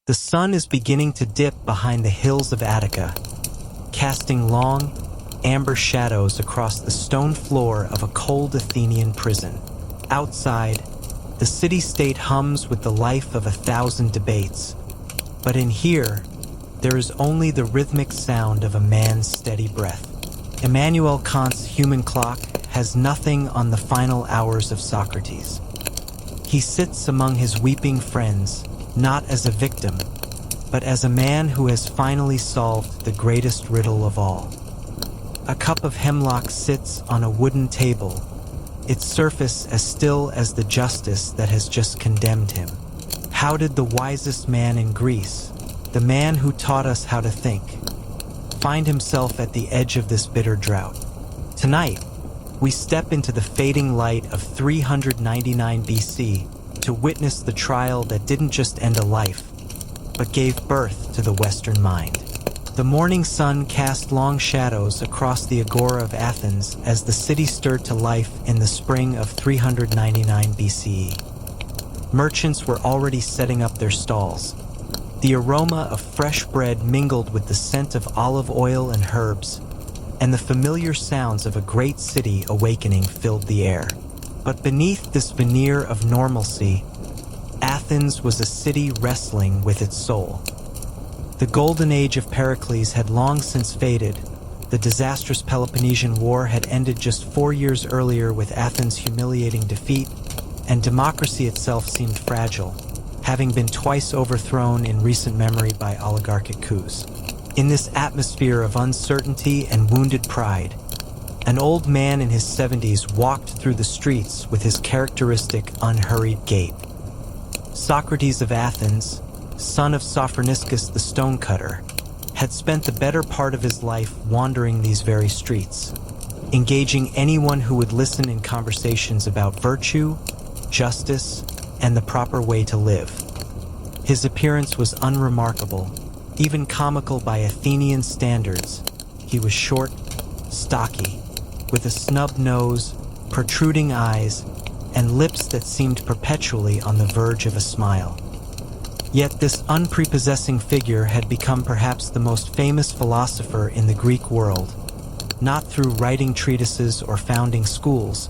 The sun is beginning to dip behind the hills of Attica, casting long, amber shadows across the stone floor of a cold Athenian prison. Outside, the city-state hums with the life of 1,000 debates. But in here, there is only the rhythmic sound of a man's steady breath. Immanuel Kant's human clock has nothing on the final hours of Socrates. He sits among his weeping friends, not as a victim, but as a man who has finally solved the greatest riddle of all. A cup of hemlock sits on a wooden table, its surface as still as the justice that has just condemned him. How did the wisest man in Greece, the man who taught us how to think, find himself at the edge of this bitter drought? Tonight, we step into the fading light of 399 BC to witness the trial that didn't just end a life, but gave birth to the Western mind. The morning sun cast long shadows across the agora of Athens as the city stirred to life in the spring of 399 BCE. Merchants were already setting up their stalls. The aroma of fresh bread mingled with the scent of olive oil and herbs, and the familiar sounds of a great city awakening filled the air. But beneath this veneer of normalcy, Athens was a city wrestling with its soul. The golden age of Pericles had long since faded. The disastrous Peloponnesian War had ended just 4 years earlier with Athens' humiliating defeat, and democracy itself seemed fragile, having been twice overthrown in recent memory by oligarchic coups. In this atmosphere of uncertainty and wounded pride, an old man in his 70s walked through the streets with his characteristic unhurried gait. Socrates of Athens, son of Sophroniscus the stonecutter, had spent the better part of his life wandering these very streets, engaging anyone who would listen in conversations about virtue, justice, and the proper way to live. His appearance was unremarkable, even comical by Athenian standards. He was short, stocky, with a snub nose, protruding eyes, and lips that seemed perpetually on the verge of a smile. Yet this unprepossessing figure had become perhaps the most famous philosopher in the Greek world, not through writing treatises or founding schools,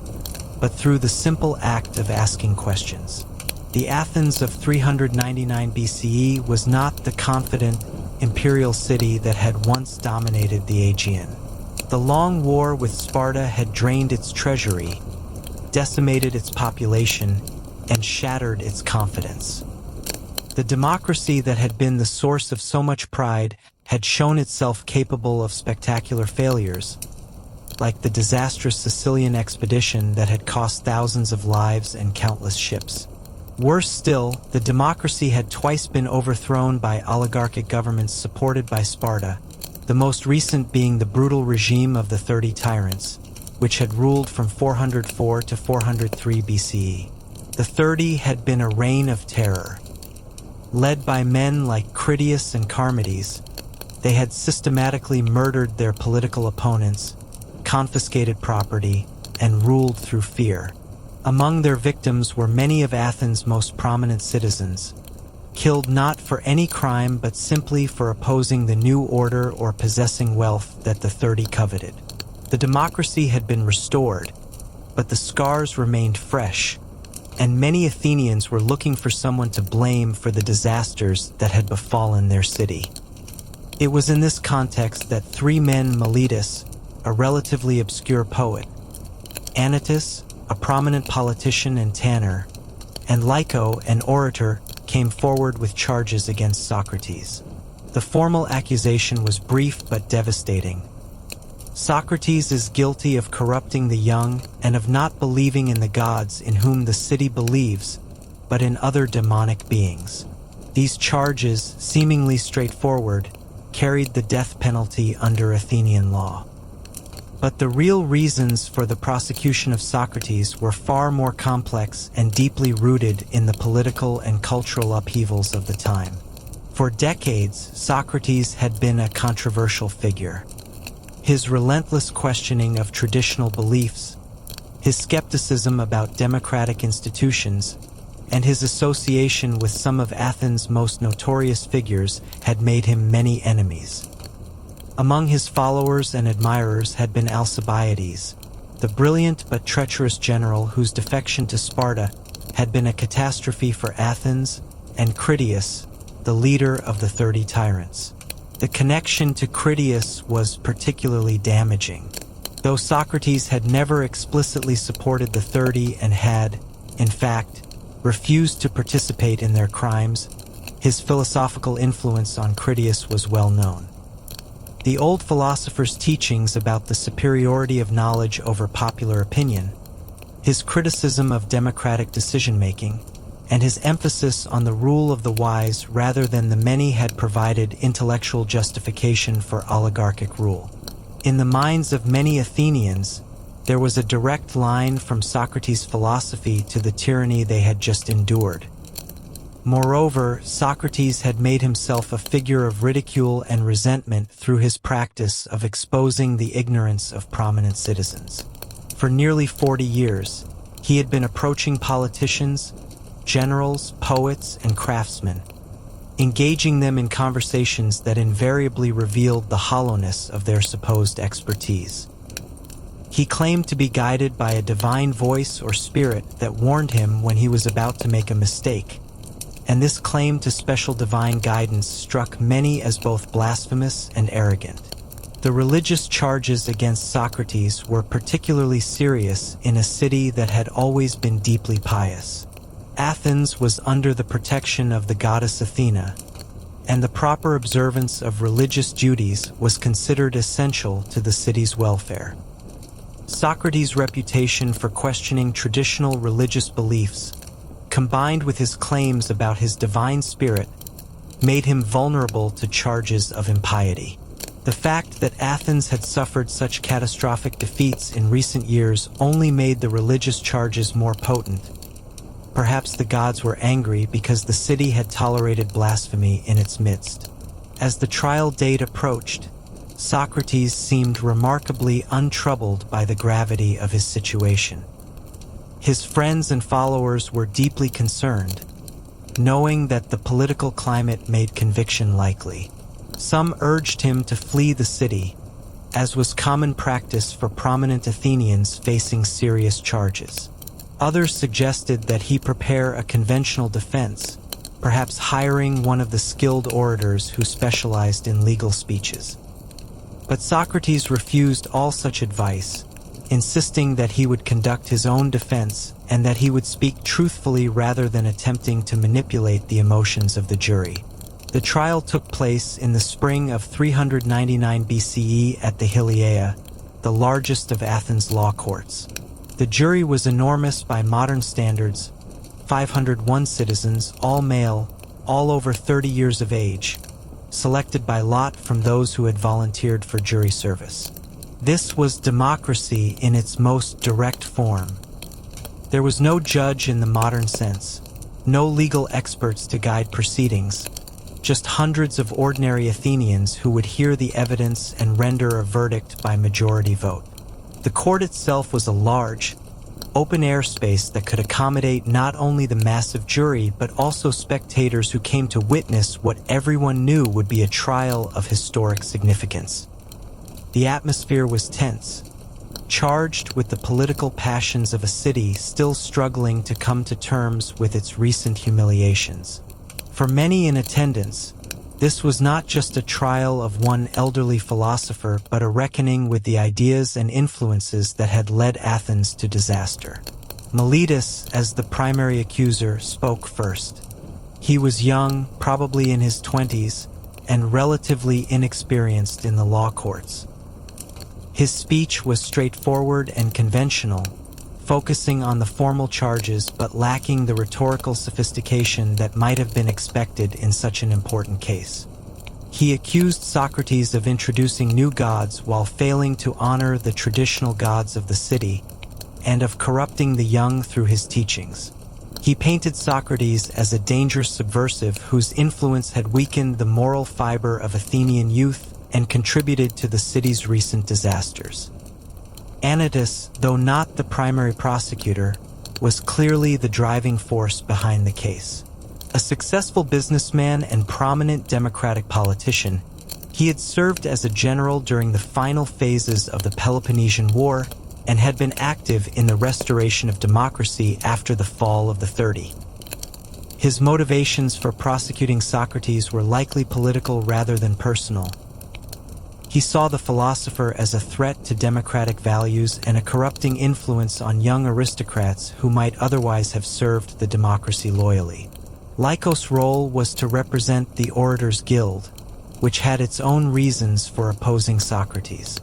but through the simple act of asking questions. The Athens of 399 BCE was not the confident, imperial city that had once dominated the Aegean. The long war with Sparta had drained its treasury, decimated its population, and shattered its confidence. The democracy that had been the source of so much pride had shown itself capable of spectacular failures, like the disastrous Sicilian expedition that had cost thousands of lives and countless ships. Worse still, the democracy had twice been overthrown by oligarchic governments supported by Sparta, the most recent being the brutal regime of the 30 tyrants, which had ruled from 404 to 403 BCE. The 30 had been a reign of terror. Led by men like Critias and Charmides, they had systematically murdered their political opponents, confiscated property, and ruled through fear. Among their victims were many of Athens' most prominent citizens, killed not for any crime but simply for opposing the new order or possessing wealth that the 30 coveted. The democracy had been restored, but the scars remained fresh, and many Athenians were looking for someone to blame for the disasters that had befallen their city. It was in this context that three men, Miletus, a relatively obscure poet, Anytus, a prominent politician and tanner, and Lyco, an orator, came forward with charges against Socrates. The formal accusation was brief but devastating. Socrates is guilty of corrupting the young and of not believing in the gods in whom the city believes, but in other demonic beings. These charges, seemingly straightforward, carried the death penalty under Athenian law. But the real reasons for the prosecution of Socrates were far more complex and deeply rooted in the political and cultural upheavals of the time. For decades, Socrates had been a controversial figure. His relentless questioning of traditional beliefs, his skepticism about democratic institutions, and his association with some of Athens' most notorious figures had made him many enemies. Among his followers and admirers had been Alcibiades, the brilliant but treacherous general whose defection to Sparta had been a catastrophe for Athens, and Critias, the leader of the 30 tyrants. The connection to Critias was particularly damaging. Though Socrates had never explicitly supported the 30 and had, in fact, refused to participate in their crimes, his philosophical influence on Critias was well known. The old philosopher's teachings about the superiority of knowledge over popular opinion, his criticism of democratic decision-making, and his emphasis on the rule of the wise rather than the many had provided intellectual justification for oligarchic rule. In the minds of many Athenians, there was a direct line from Socrates' philosophy to the tyranny they had just endured. Moreover, Socrates had made himself a figure of ridicule and resentment through his practice of exposing the ignorance of prominent citizens. For nearly 40 years, he had been approaching politicians, generals, poets, and craftsmen, engaging them in conversations that invariably revealed the hollowness of their supposed expertise. He claimed to be guided by a divine voice or spirit that warned him when he was about to make a mistake, and this claim to special divine guidance struck many as both blasphemous and arrogant. The religious charges against Socrates were particularly serious in a city that had always been deeply pious. Athens was under the protection of the goddess Athena, and the proper observance of religious duties was considered essential to the city's welfare. Socrates' reputation for questioning traditional religious beliefs, combined with his claims about his divine spirit, made him vulnerable to charges of impiety. The fact that Athens had suffered such catastrophic defeats in recent years only made the religious charges more potent. Perhaps the gods were angry because the city had tolerated blasphemy in its midst. As the trial date approached, Socrates seemed remarkably untroubled by the gravity of his situation. His friends and followers were deeply concerned, knowing that the political climate made conviction likely. Some urged him to flee the city, as was common practice for prominent Athenians facing serious charges. Others suggested that he prepare a conventional defense, perhaps hiring one of the skilled orators who specialized in legal speeches. But Socrates refused all such advice, insisting that he would conduct his own defense and that he would speak truthfully rather than attempting to manipulate the emotions of the jury. The trial took place in the spring of 399 BCE at the Heliaea, the largest of Athens' law courts. The jury was enormous by modern standards, 501 citizens, all male, all over 30 years of age, selected by lot from those who had volunteered for jury service. This was democracy in its most direct form. There was no judge in the modern sense, no legal experts to guide proceedings, just hundreds of ordinary Athenians who would hear the evidence and render a verdict by majority vote. The court itself was a large, open-air space that could accommodate not only the massive jury but also spectators who came to witness what everyone knew would be a trial of historic significance. The atmosphere was tense, charged with the political passions of a city still struggling to come to terms with its recent humiliations. For many in attendance, this was not just a trial of one elderly philosopher, but a reckoning with the ideas and influences that had led Athens to disaster. Meletus, as the primary accuser, spoke first. He was young, probably in his 20s, and relatively inexperienced in the law courts. His speech was straightforward and conventional, focusing on the formal charges but lacking the rhetorical sophistication that might have been expected in such an important case. He accused Socrates of introducing new gods while failing to honor the traditional gods of the city, and of corrupting the young through his teachings. He painted Socrates as a dangerous subversive whose influence had weakened the moral fiber of Athenian youth and contributed to the city's recent disasters. Anytus, though not the primary prosecutor, was clearly the driving force behind the case. A successful businessman and prominent democratic politician, he had served as a general during the final phases of the Peloponnesian War and had been active in the restoration of democracy after the fall of the 30. His motivations for prosecuting Socrates were likely political rather than personal. He saw the philosopher as a threat to democratic values and a corrupting influence on young aristocrats who might otherwise have served the democracy loyally. Lycos' role was to represent the Orators' Guild, which had its own reasons for opposing Socrates.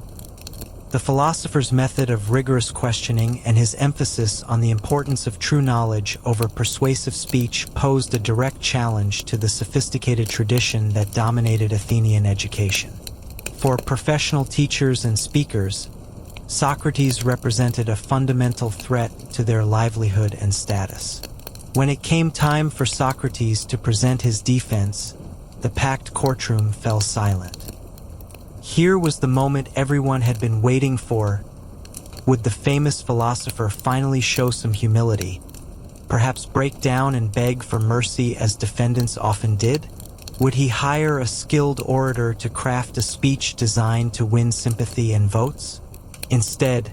The philosopher's method of rigorous questioning and his emphasis on the importance of true knowledge over persuasive speech posed a direct challenge to the sophisticated tradition that dominated Athenian education. For professional teachers and speakers, Socrates represented a fundamental threat to their livelihood and status. When it came time for Socrates to present his defense, the packed courtroom fell silent. Here was the moment everyone had been waiting for. Would the famous philosopher finally show some humility, perhaps break down and beg for mercy as defendants often did? Would he hire a skilled orator to craft a speech designed to win sympathy and votes? Instead,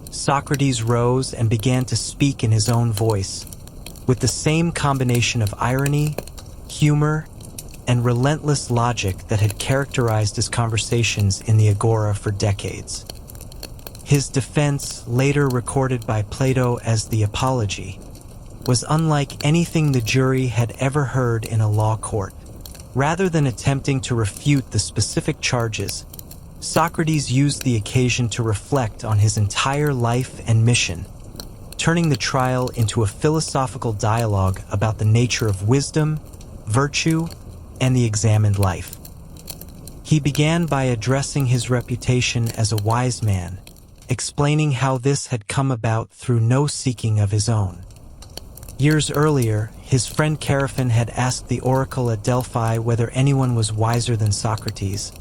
Socrates rose and began to speak in his own voice, with the same combination of irony, humor, and relentless logic that had characterized his conversations in the Agora for decades. His defense, later recorded by Plato as the Apology, was unlike anything the jury had ever heard in a law court. Rather than attempting to refute the specific charges, Socrates used the occasion to reflect on his entire life and mission, turning the trial into a philosophical dialogue about the nature of wisdom, virtue, and the examined life. He began by addressing his reputation as a wise man, explaining how this had come about through no seeking of his own. Years earlier, his friend Chaerephon had asked the oracle at Delphi whether anyone was wiser than Socrates,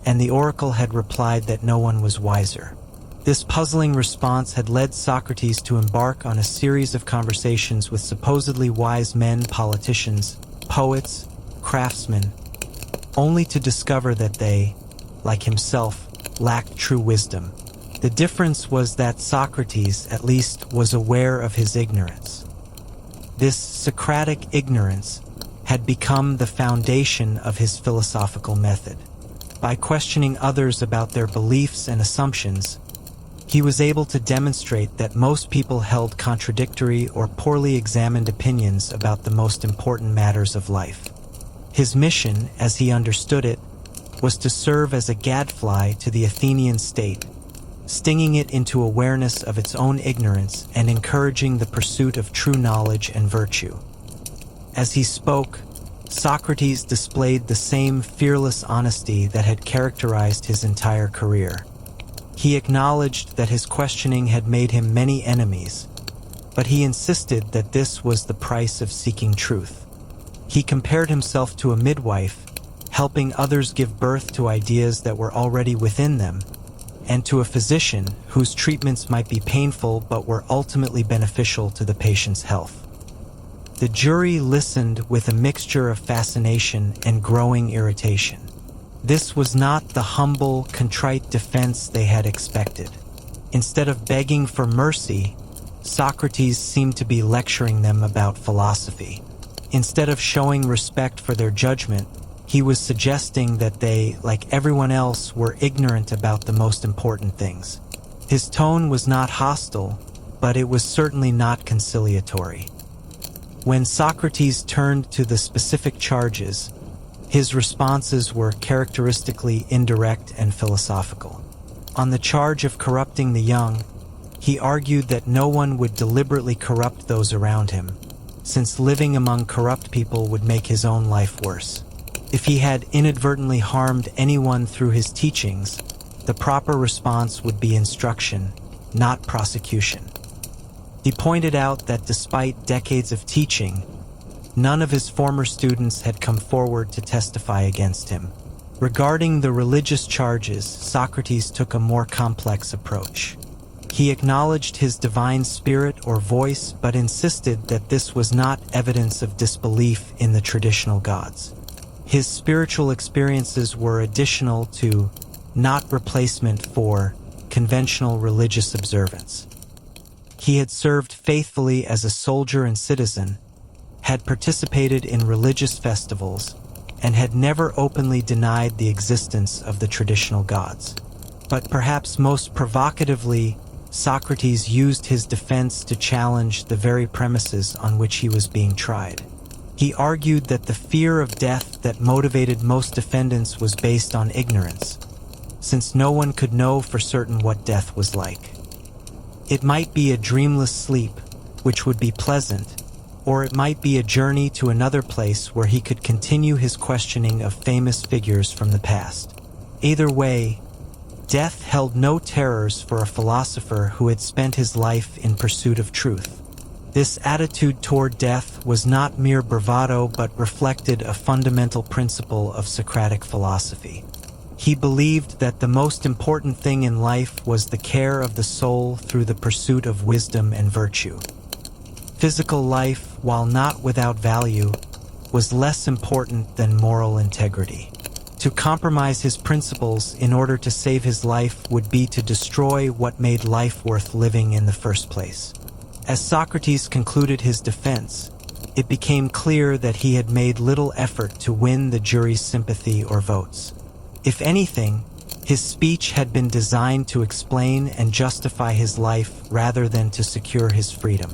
and the oracle had replied that no one was wiser. This puzzling response had led Socrates to embark on a series of conversations with supposedly wise men, politicians, poets, craftsmen, only to discover that they, like himself, lacked true wisdom. The difference was that Socrates, at least, was aware of his ignorance. This Socratic ignorance had become the foundation of his philosophical method. By questioning others about their beliefs and assumptions, he was able to demonstrate that most people held contradictory or poorly examined opinions about the most important matters of life. His mission, as he understood it, was to serve as a gadfly to the Athenian state, stinging it into awareness of its own ignorance and encouraging the pursuit of true knowledge and virtue. As he spoke, Socrates displayed the same fearless honesty that had characterized his entire career. He acknowledged that his questioning had made him many enemies, but he insisted that this was the price of seeking truth. He compared himself to a midwife, helping others give birth to ideas that were already within them, and to a physician whose treatments might be painful but were ultimately beneficial to the patient's health. The jury listened with a mixture of fascination and growing irritation. This was not the humble, contrite defense they had expected. Instead of begging for mercy, Socrates seemed to be lecturing them about philosophy. Instead of showing respect for their judgment, he was suggesting that they, like everyone else, were ignorant about the most important things. His tone was not hostile, but it was certainly not conciliatory. When Socrates turned to the specific charges, his responses were characteristically indirect and philosophical. On the charge of corrupting the young, he argued that no one would deliberately corrupt those around him, since living among corrupt people would make his own life worse. If he had inadvertently harmed anyone through his teachings, the proper response would be instruction, not prosecution. He pointed out that despite decades of teaching, none of his former students had come forward to testify against him. Regarding the religious charges, Socrates took a more complex approach. He acknowledged his divine spirit or voice, but insisted that this was not evidence of disbelief in the traditional gods. His spiritual experiences were additional to, not replacement for, conventional religious observance. He had served faithfully as a soldier and citizen, had participated in religious festivals, and had never openly denied the existence of the traditional gods. But perhaps most provocatively, Socrates used his defense to challenge the very premises on which he was being tried. He argued that the fear of death that motivated most defendants was based on ignorance, since no one could know for certain what death was like. It might be a dreamless sleep, which would be pleasant, or it might be a journey to another place where he could continue his questioning of famous figures from the past. Either way, death held no terrors for a philosopher who had spent his life in pursuit of truth. This attitude toward death was not mere bravado but reflected a fundamental principle of Socratic philosophy. He believed that the most important thing in life was the care of the soul through the pursuit of wisdom and virtue. Physical life, while not without value, was less important than moral integrity. To compromise his principles in order to save his life would be to destroy what made life worth living in the first place. As Socrates concluded his defense, it became clear that he had made little effort to win the jury's sympathy or votes. If anything, his speech had been designed to explain and justify his life rather than to secure his freedom.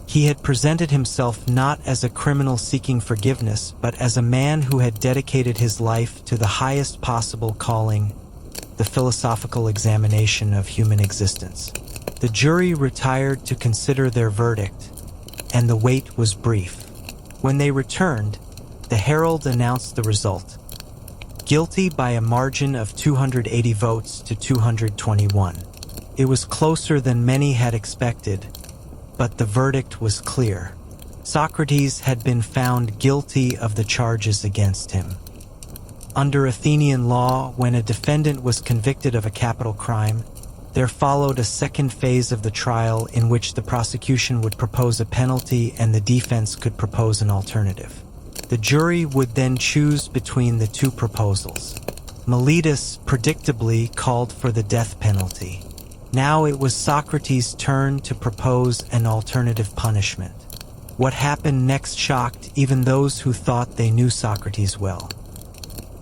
He had presented himself not as a criminal seeking forgiveness, but as a man who had dedicated his life to the highest possible calling, the philosophical examination of human existence. The jury retired to consider their verdict, and the wait was brief. When they returned, the herald announced the result: guilty by a margin of 280 votes to 221. It was closer than many had expected, but the verdict was clear. Socrates had been found guilty of the charges against him. Under Athenian law, when a defendant was convicted of a capital crime, there followed a second phase of the trial in which the prosecution would propose a penalty and the defense could propose an alternative. The jury would then choose between the two proposals. Meletus predictably called for the death penalty. Now it was Socrates' turn to propose an alternative punishment. What happened next shocked even those who thought they knew Socrates well.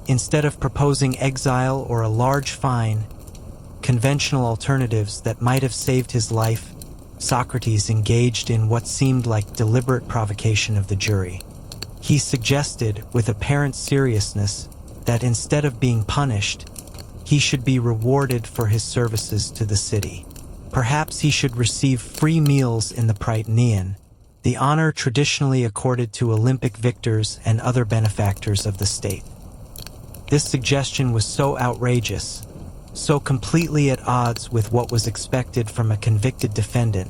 Instead of proposing exile or a large fine, conventional alternatives that might have saved his life, Socrates engaged in what seemed like deliberate provocation of the jury. He suggested, with apparent seriousness, that instead of being punished, he should be rewarded for his services to the city. Perhaps he should receive free meals in the Prytaneum, the honor traditionally accorded to Olympic victors and other benefactors of the state. This suggestion was so outrageous, so completely at odds with what was expected from a convicted defendant,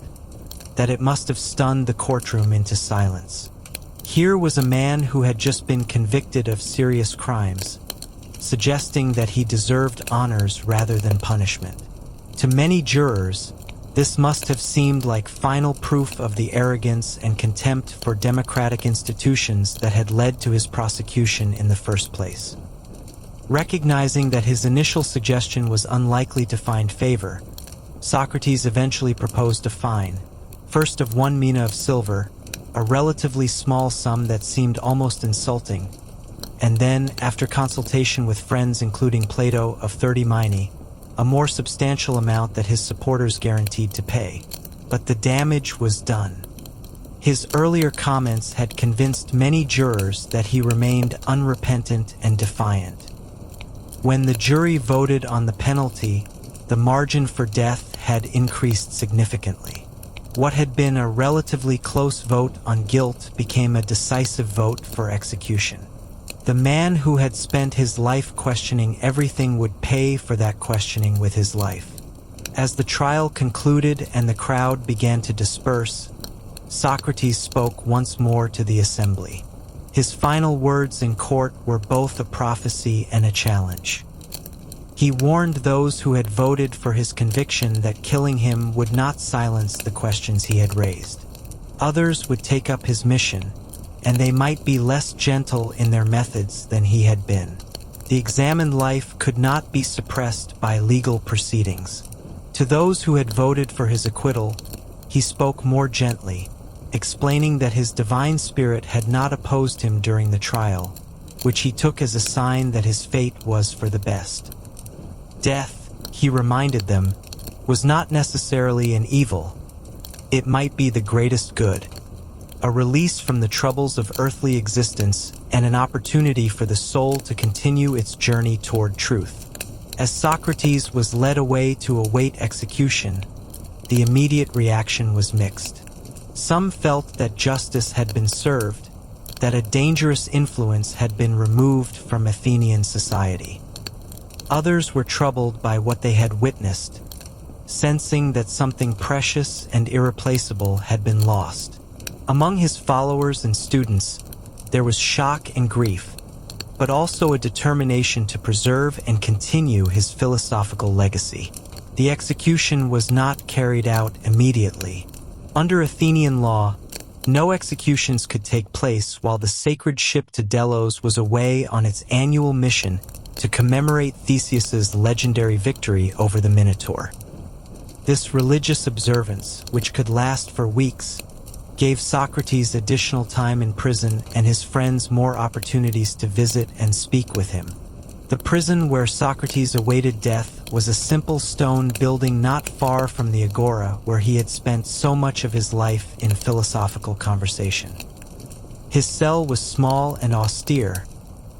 that it must have stunned the courtroom into silence. Here was a man who had just been convicted of serious crimes, suggesting that he deserved honors rather than punishment. To many jurors, this must have seemed like final proof of the arrogance and contempt for democratic institutions that had led to his prosecution in the first place. Recognizing that his initial suggestion was unlikely to find favor, Socrates eventually proposed a fine, first of 1 mina of silver, a relatively small sum that seemed almost insulting, and then, after consultation with friends including Plato, of 30 minae, a more substantial amount that his supporters guaranteed to pay. But the damage was done. His earlier comments had convinced many jurors that he remained unrepentant and defiant. When the jury voted on the penalty, the margin for death had increased significantly. What had been a relatively close vote on guilt became a decisive vote for execution. The man who had spent his life questioning everything would pay for that questioning with his life. As the trial concluded and the crowd began to disperse, Socrates spoke once more to the assembly. His final words in court were both a prophecy and a challenge. He warned those who had voted for his conviction that killing him would not silence the questions he had raised. Others would take up his mission, and they might be less gentle in their methods than he had been. The examined life could not be suppressed by legal proceedings. To those who had voted for his acquittal, he spoke more gently, explaining that his divine spirit had not opposed him during the trial, which he took as a sign that his fate was for the best. Death, he reminded them, was not necessarily an evil. It might be the greatest good, a release from the troubles of earthly existence and an opportunity for the soul to continue its journey toward truth. As Socrates was led away to await execution, the immediate reaction was mixed. Some felt that justice had been served, that a dangerous influence had been removed from Athenian society. Others were troubled by what they had witnessed, sensing that something precious and irreplaceable had been lost. Among his followers and students, there was shock and grief, but also a determination to preserve and continue his philosophical legacy. The execution was not carried out immediately. Under Athenian law, no executions could take place while the sacred ship to Delos was away on its annual mission to commemorate Theseus's legendary victory over the Minotaur. This religious observance, which could last for weeks, gave Socrates additional time in prison and his friends more opportunities to visit and speak with him. The prison where Socrates awaited death was a simple stone building not far from the agora where he had spent so much of his life in philosophical conversation. His cell was small and austere,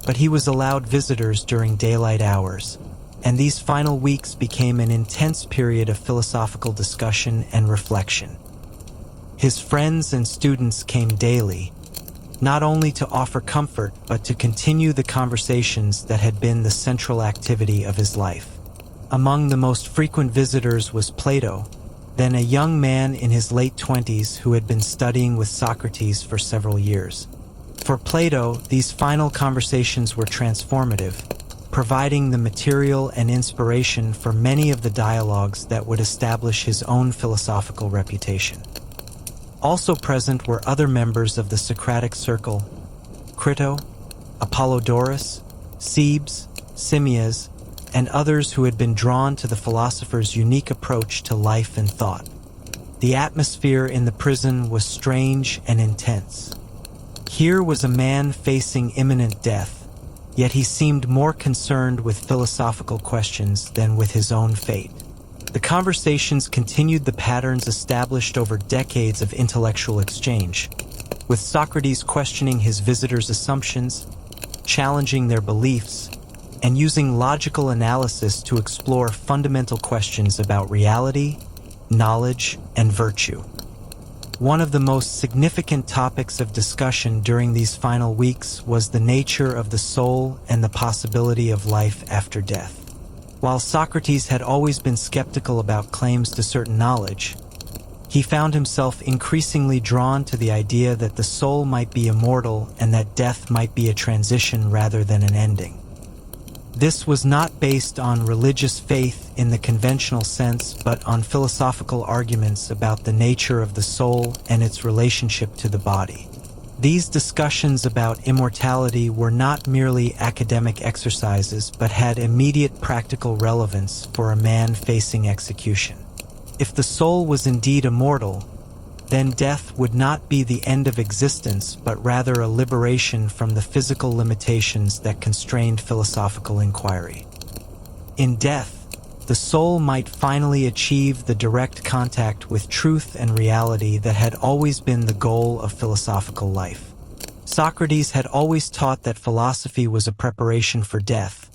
but he was allowed visitors during daylight hours, and these final weeks became an intense period of philosophical discussion and reflection. His friends and students came daily, not only to offer comfort but to continue the conversations that had been the central activity of his life. Among the most frequent visitors was Plato, then a young man in his late 20s who had been studying with Socrates for several years. For Plato, these final conversations were transformative, providing the material and inspiration for many of the dialogues that would establish his own philosophical reputation. Also present were other members of the Socratic circle: Crito, Apollodorus, Cebes, Simmias, and others who had been drawn to the philosopher's unique approach to life and thought. The atmosphere in the prison was strange and intense. Here was a man facing imminent death, yet he seemed more concerned with philosophical questions than with his own fate. The conversations continued the patterns established over decades of intellectual exchange, with Socrates questioning his visitors' assumptions, challenging their beliefs, and using logical analysis to explore fundamental questions about reality, knowledge, and virtue. One of the most significant topics of discussion during these final weeks was the nature of the soul and the possibility of life after death. While Socrates had always been skeptical about claims to certain knowledge, he found himself increasingly drawn to the idea that the soul might be immortal and that death might be a transition rather than an ending. This was not based on religious faith in the conventional sense, but on philosophical arguments about the nature of the soul and its relationship to the body. These discussions about immortality were not merely academic exercises, but had immediate practical relevance for a man facing execution. If the soul was indeed immortal, then death would not be the end of existence, but rather a liberation from the physical limitations that constrained philosophical inquiry. In death, the soul might finally achieve the direct contact with truth and reality that had always been the goal of philosophical life. Socrates had always taught that philosophy was a preparation for death,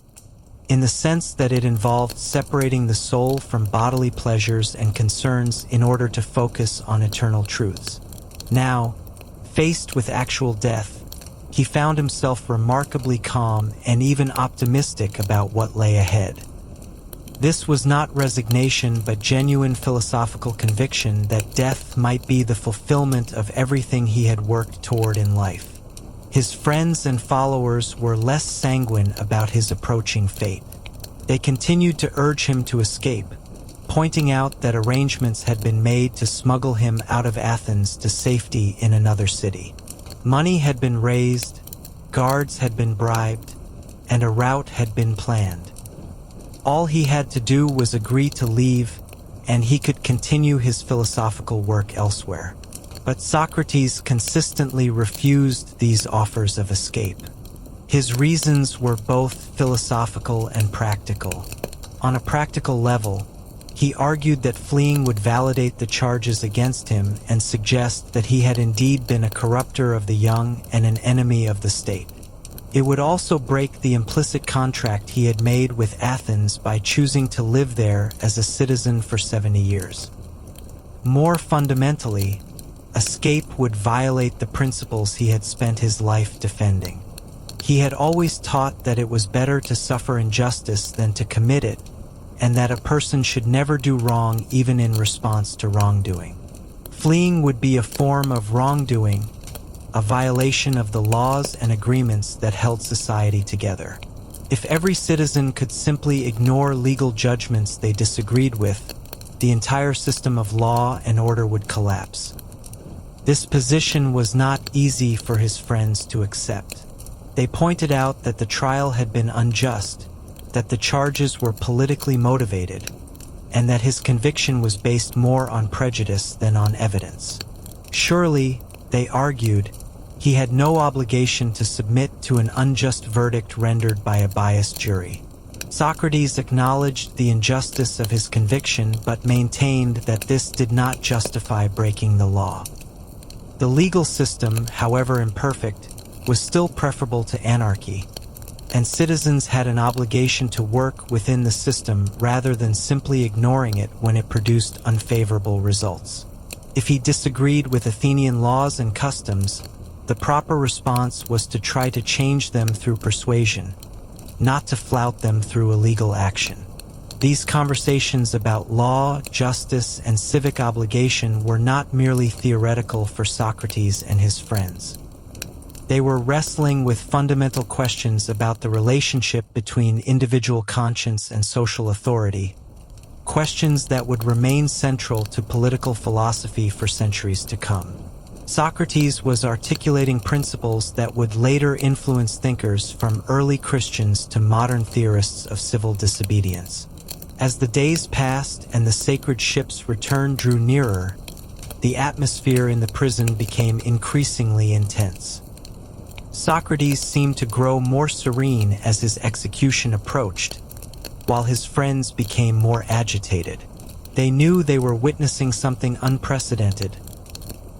in the sense that it involved separating the soul from bodily pleasures and concerns in order to focus on eternal truths. Now, faced with actual death, he found himself remarkably calm and even optimistic about what lay ahead. This was not resignation, but genuine philosophical conviction that death might be the fulfillment of everything he had worked toward in life. His friends and followers were less sanguine about his approaching fate. They continued to urge him to escape, pointing out that arrangements had been made to smuggle him out of Athens to safety in another city. Money had been raised, guards had been bribed, and a route had been planned. All he had to do was agree to leave, and he could continue his philosophical work elsewhere. But Socrates consistently refused these offers of escape. His reasons were both philosophical and practical. On a practical level, he argued that fleeing would validate the charges against him and suggest that he had indeed been a corrupter of the young and an enemy of the state. It would also break the implicit contract he had made with Athens by choosing to live there as a citizen for 70 years. More fundamentally, escape would violate the principles he had spent his life defending. He had always taught that it was better to suffer injustice than to commit it, and that a person should never do wrong even in response to wrongdoing. Fleeing would be a form of wrongdoing, a violation of the laws and agreements that held society together. If every citizen could simply ignore legal judgments they disagreed with, the entire system of law and order would collapse. This position was not easy for his friends to accept. They pointed out that the trial had been unjust, that the charges were politically motivated, and that his conviction was based more on prejudice than on evidence. Surely, they argued, he had no obligation to submit to an unjust verdict rendered by a biased jury. Socrates acknowledged the injustice of his conviction but maintained that this did not justify breaking the law. The legal system, however imperfect, was still preferable to anarchy, and citizens had an obligation to work within the system rather than simply ignoring it when it produced unfavorable results. If he disagreed with Athenian laws and customs, the proper response was to try to change them through persuasion, not to flout them through illegal action. These conversations about law, justice, and civic obligation were not merely theoretical for Socrates and his friends. They were wrestling with fundamental questions about the relationship between individual conscience and social authority, questions that would remain central to political philosophy for centuries to come. Socrates was articulating principles that would later influence thinkers from early Christians to modern theorists of civil disobedience. As the days passed and the sacred ship's return drew nearer, the atmosphere in the prison became increasingly intense. Socrates seemed to grow more serene as his execution approached, while his friends became more agitated. They knew they were witnessing something unprecedented,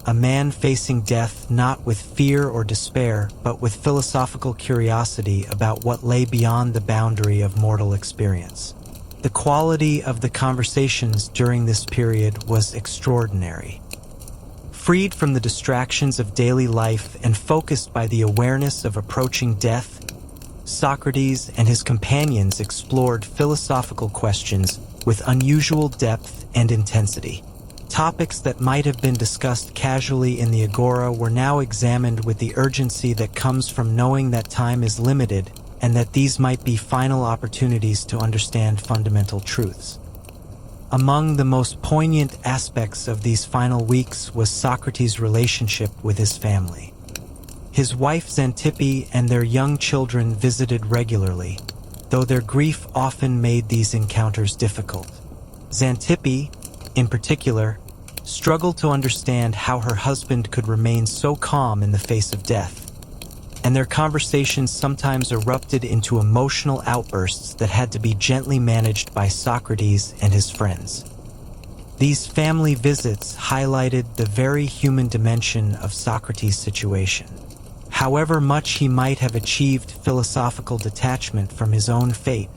a man facing death not with fear or despair, but with philosophical curiosity about what lay beyond the boundary of mortal experience. The quality of the conversations during this period was extraordinary. Freed from the distractions of daily life and focused by the awareness of approaching death, Socrates and his companions explored philosophical questions with unusual depth and intensity. Topics that might have been discussed casually in the agora were now examined with the urgency that comes from knowing that time is limited and that these might be final opportunities to understand fundamental truths. Among the most poignant aspects of these final weeks was Socrates' relationship with his family. His wife Xanthippe and their young children visited regularly, though their grief often made these encounters difficult. Xanthippe, in particular, struggled to understand how her husband could remain so calm in the face of death, and their conversations sometimes erupted into emotional outbursts that had to be gently managed by Socrates and his friends. These family visits highlighted the very human dimension of Socrates' situation. However much he might have achieved philosophical detachment from his own fate,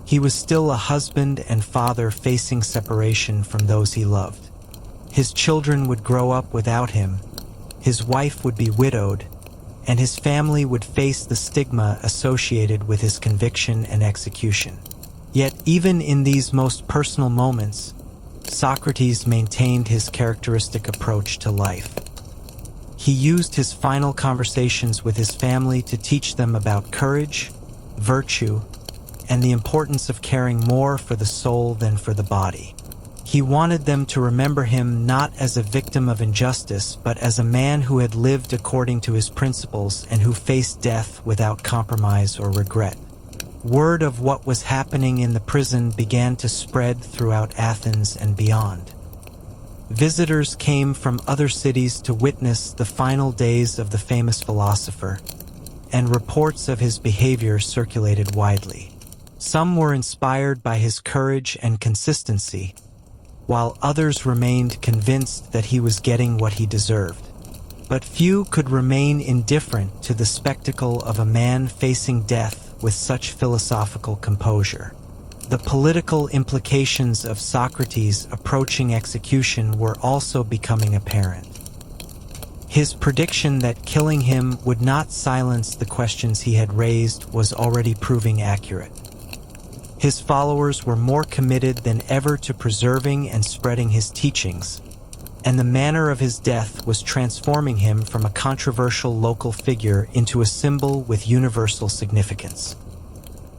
he was still a husband and father facing separation from those he loved. His children would grow up without him, his wife would be widowed, and his family would face the stigma associated with his conviction and execution. Yet even in these most personal moments, Socrates maintained his characteristic approach to life. He used his final conversations with his family to teach them about courage, virtue, and the importance of caring more for the soul than for the body. He wanted them to remember him not as a victim of injustice, but as a man who had lived according to his principles and who faced death without compromise or regret. Word of what was happening in the prison began to spread throughout Athens and beyond. Visitors came from other cities to witness the final days of the famous philosopher, and reports of his behavior circulated widely. Some were inspired by his courage and consistency, while others remained convinced that he was getting what he deserved. But few could remain indifferent to the spectacle of a man facing death with such philosophical composure. The political implications of Socrates approaching execution were also becoming apparent. His prediction that killing him would not silence the questions he had raised was already proving accurate. His followers were more committed than ever to preserving and spreading his teachings, and the manner of his death was transforming him from a controversial local figure into a symbol with universal significance.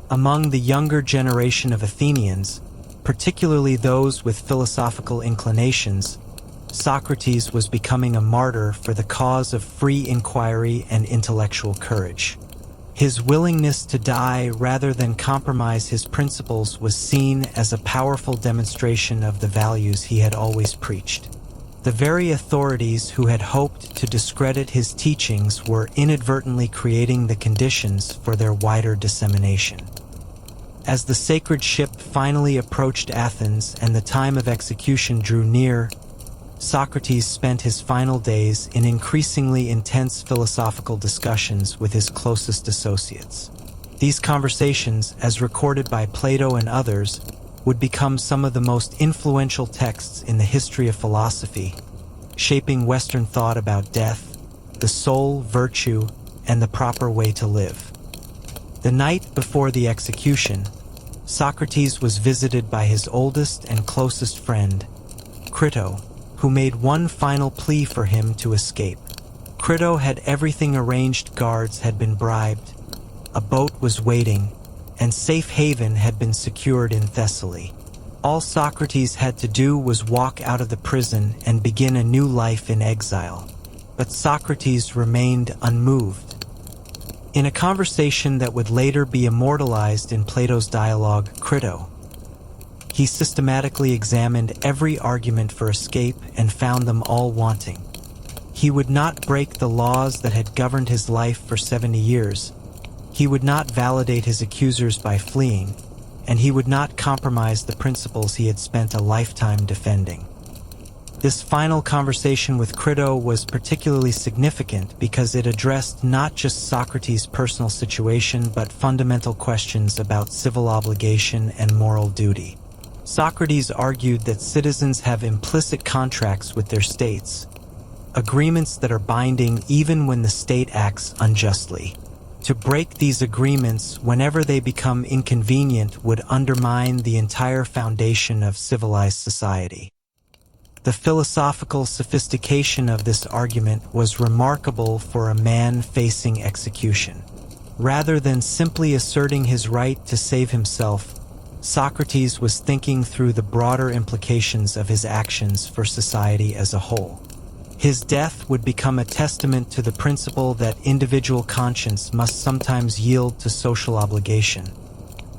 Among the younger generation of Athenians, particularly those with philosophical inclinations, Socrates was becoming a martyr for the cause of free inquiry and intellectual courage. His willingness to die rather than compromise his principles was seen as a powerful demonstration of the values he had always preached. The very authorities who had hoped to discredit his teachings were inadvertently creating the conditions for their wider dissemination. As the sacred ship finally approached Athens and the time of execution drew near, Socrates spent his final days in increasingly intense philosophical discussions with his closest associates. These conversations, as recorded by Plato and others, would become some of the most influential texts in the history of philosophy, shaping Western thought about death, the soul, virtue, and the proper way to live. The night before the execution, Socrates was visited by his oldest and closest friend, Crito, who made one final plea for him to escape. Crito had everything arranged, guards had been bribed, a boat was waiting, and safe haven had been secured in Thessaly. All Socrates had to do was walk out of the prison and begin a new life in exile. But Socrates remained unmoved. In a conversation that would later be immortalized in Plato's dialogue, Crito, he systematically examined every argument for escape and found them all wanting. He would not break the laws that had governed his life for 70 years. He would not validate his accusers by fleeing, and he would not compromise the principles he had spent a lifetime defending. This final conversation with Crito was particularly significant because it addressed not just Socrates' personal situation but fundamental questions about civil obligation and moral duty. Socrates argued that citizens have implicit contracts with their states, agreements that are binding even when the state acts unjustly. To break these agreements whenever they become inconvenient would undermine the entire foundation of civilized society. The philosophical sophistication of this argument was remarkable for a man facing execution. Rather than simply asserting his right to save himself, Socrates was thinking through the broader implications of his actions for society as a whole. His death would become a testament to the principle that individual conscience must sometimes yield to social obligation,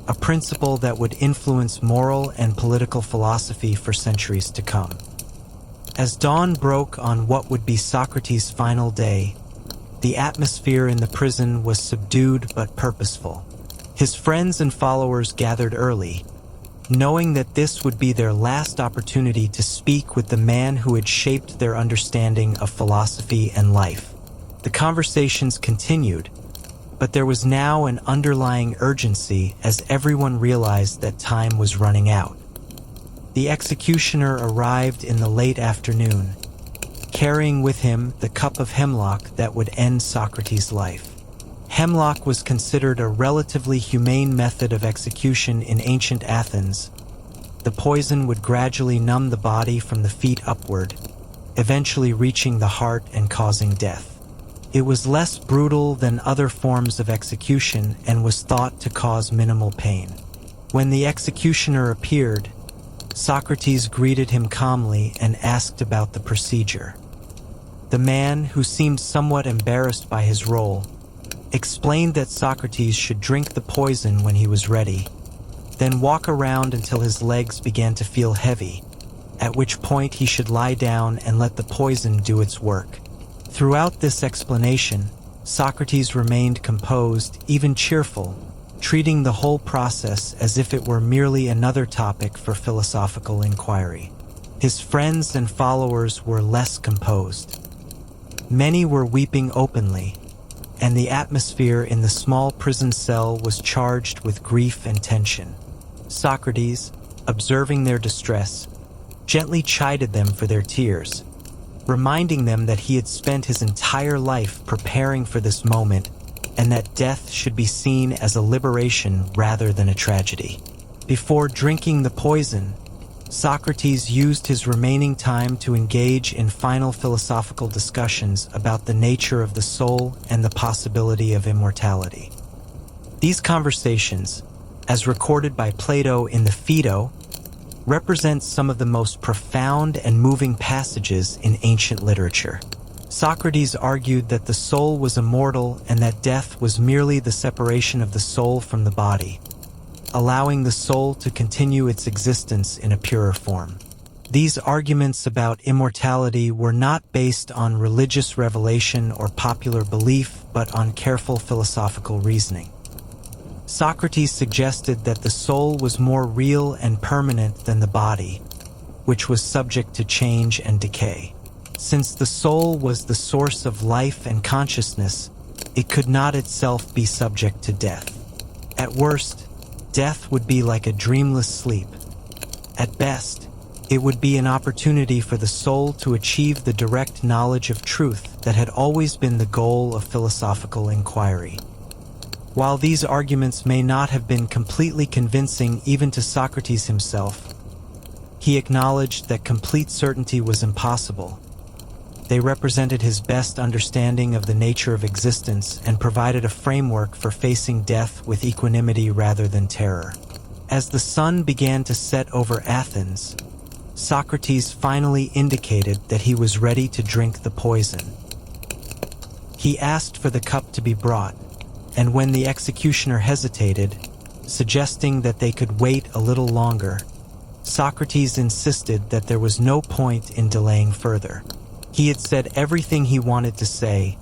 a principle that would influence moral and political philosophy for centuries to come. As dawn broke on what would be Socrates' final day, the atmosphere in the prison was subdued but purposeful. His friends and followers gathered early, knowing that this would be their last opportunity to speak with the man who had shaped their understanding of philosophy and life. The conversations continued, but there was now an underlying urgency as everyone realized that time was running out. The executioner arrived in the late afternoon, carrying with him the cup of hemlock that would end Socrates' life. Hemlock was considered a relatively humane method of execution in ancient Athens. The poison would gradually numb the body from the feet upward, eventually reaching the heart and causing death. It was less brutal than other forms of execution and was thought to cause minimal pain. When the executioner appeared, Socrates greeted him calmly and asked about the procedure. The man, who seemed somewhat embarrassed by his role, explained that Socrates should drink the poison when he was ready, then walk around until his legs began to feel heavy, at which point he should lie down and let the poison do its work. Throughout this explanation, Socrates remained composed, even cheerful, treating the whole process as if it were merely another topic for philosophical inquiry. His friends and followers were less composed. Many were weeping openly, and the atmosphere in the small prison cell was charged with grief and tension. Socrates, observing their distress, gently chided them for their tears, reminding them that he had spent his entire life preparing for this moment and that death should be seen as a liberation rather than a tragedy. Before drinking the poison, Socrates used his remaining time to engage in final philosophical discussions about the nature of the soul and the possibility of immortality. These conversations, as recorded by Plato in the Phaedo, represent some of the most profound and moving passages in ancient literature. Socrates argued that the soul was immortal and that death was merely the separation of the soul from the body, allowing the soul to continue its existence in a purer form. These arguments about immortality were not based on religious revelation or popular belief, but on careful philosophical reasoning. Socrates suggested that the soul was more real and permanent than the body, which was subject to change and decay. Since the soul was the source of life and consciousness, it could not itself be subject to death. At worst, death would be like a dreamless sleep. At best, it would be an opportunity for the soul to achieve the direct knowledge of truth that had always been the goal of philosophical inquiry. While these arguments may not have been completely convincing even to Socrates himself, he acknowledged that complete certainty was impossible. They represented his best understanding of the nature of existence and provided a framework for facing death with equanimity rather than terror. As the sun began to set over Athens, Socrates finally indicated that he was ready to drink the poison. He asked for the cup to be brought, and when the executioner hesitated, suggesting that they could wait a little longer, Socrates insisted that there was no point in delaying further. He had said everything he wanted to say,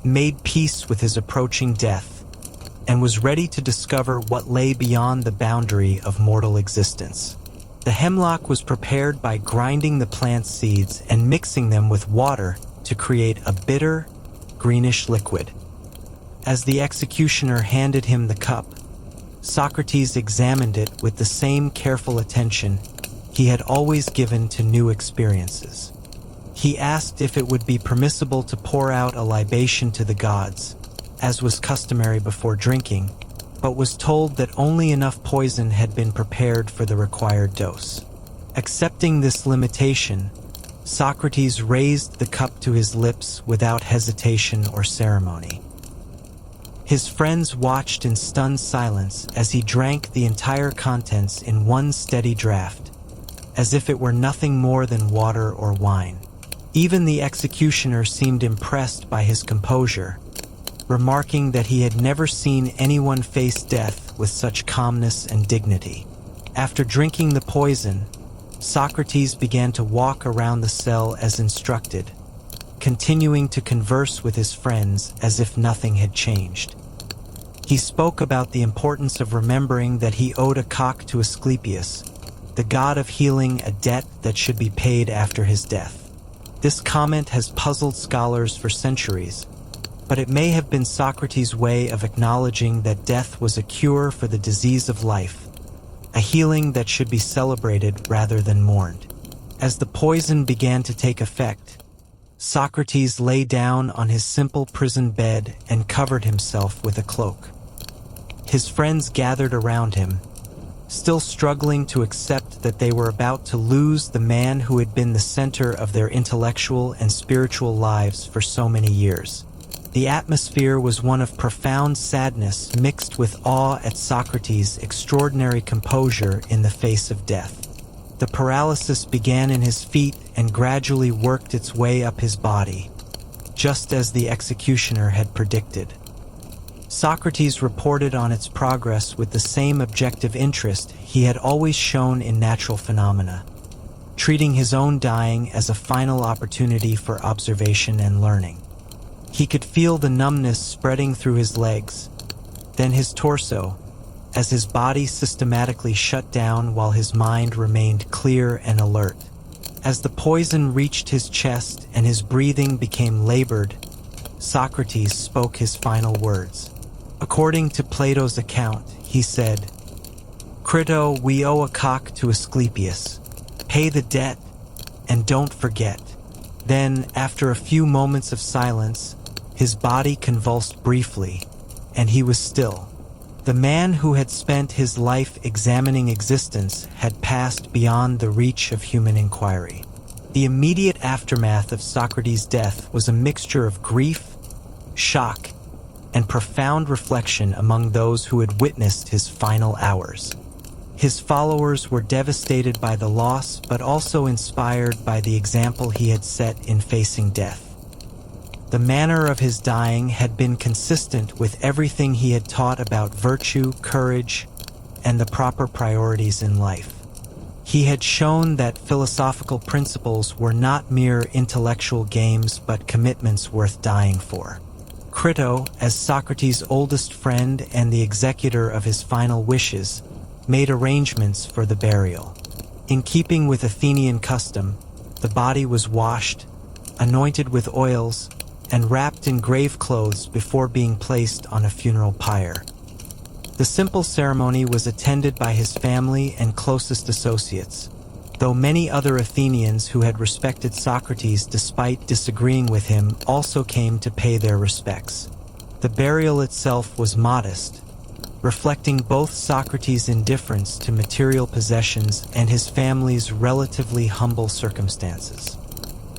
made peace with his approaching death, and was ready to discover what lay beyond the boundary of mortal existence. The hemlock was prepared by grinding the plant seeds and mixing them with water to create a bitter, greenish liquid. As the executioner handed him the cup, Socrates examined it with the same careful attention he had always given to new experiences. He asked if it would be permissible to pour out a libation to the gods, as was customary before drinking, but was told that only enough poison had been prepared for the required dose. Accepting this limitation, Socrates raised the cup to his lips without hesitation or ceremony. His friends watched in stunned silence as he drank the entire contents in one steady draught, as if it were nothing more than water or wine. Even the executioner seemed impressed by his composure, remarking that he had never seen anyone face death with such calmness and dignity. After drinking the poison, Socrates began to walk around the cell as instructed, continuing to converse with his friends as if nothing had changed. He spoke about the importance of remembering that he owed a cock to Asclepius, the god of healing, a debt that should be paid after his death. This comment has puzzled scholars for centuries, but it may have been Socrates' way of acknowledging that death was a cure for the disease of life, a healing that should be celebrated rather than mourned. As the poison began to take effect, Socrates lay down on his simple prison bed and covered himself with a cloak. His friends gathered around him, still struggling to accept that they were about to lose the man who had been the center of their intellectual and spiritual lives for so many years. The atmosphere was one of profound sadness mixed with awe at Socrates' extraordinary composure in the face of death. The paralysis began in his feet and gradually worked its way up his body, just as the executioner had predicted. Socrates reported on its progress with the same objective interest he had always shown in natural phenomena, treating his own dying as a final opportunity for observation and learning. He could feel the numbness spreading through his legs, then his torso, as his body systematically shut down while his mind remained clear and alert. As the poison reached his chest and his breathing became labored, Socrates spoke his final words. According to Plato's account, he said, "Crito, we owe a cock to Asclepius. Pay the debt, and don't forget." Then, after a few moments of silence, his body convulsed briefly, and he was still. The man who had spent his life examining existence had passed beyond the reach of human inquiry. The immediate aftermath of Socrates' death was a mixture of grief, shock, and profound reflection among those who had witnessed his final hours. His followers were devastated by the loss, but also inspired by the example he had set in facing death. The manner of his dying had been consistent with everything he had taught about virtue, courage, and the proper priorities in life. He had shown that philosophical principles were not mere intellectual games but commitments worth dying for. Crito, as Socrates' oldest friend and the executor of his final wishes, made arrangements for the burial. In keeping with Athenian custom, the body was washed, anointed with oils, and wrapped in grave clothes before being placed on a funeral pyre. The simple ceremony was attended by his family and closest associates, though many other Athenians who had respected Socrates despite disagreeing with him also came to pay their respects. The burial itself was modest, reflecting both Socrates' indifference to material possessions and his family's relatively humble circumstances.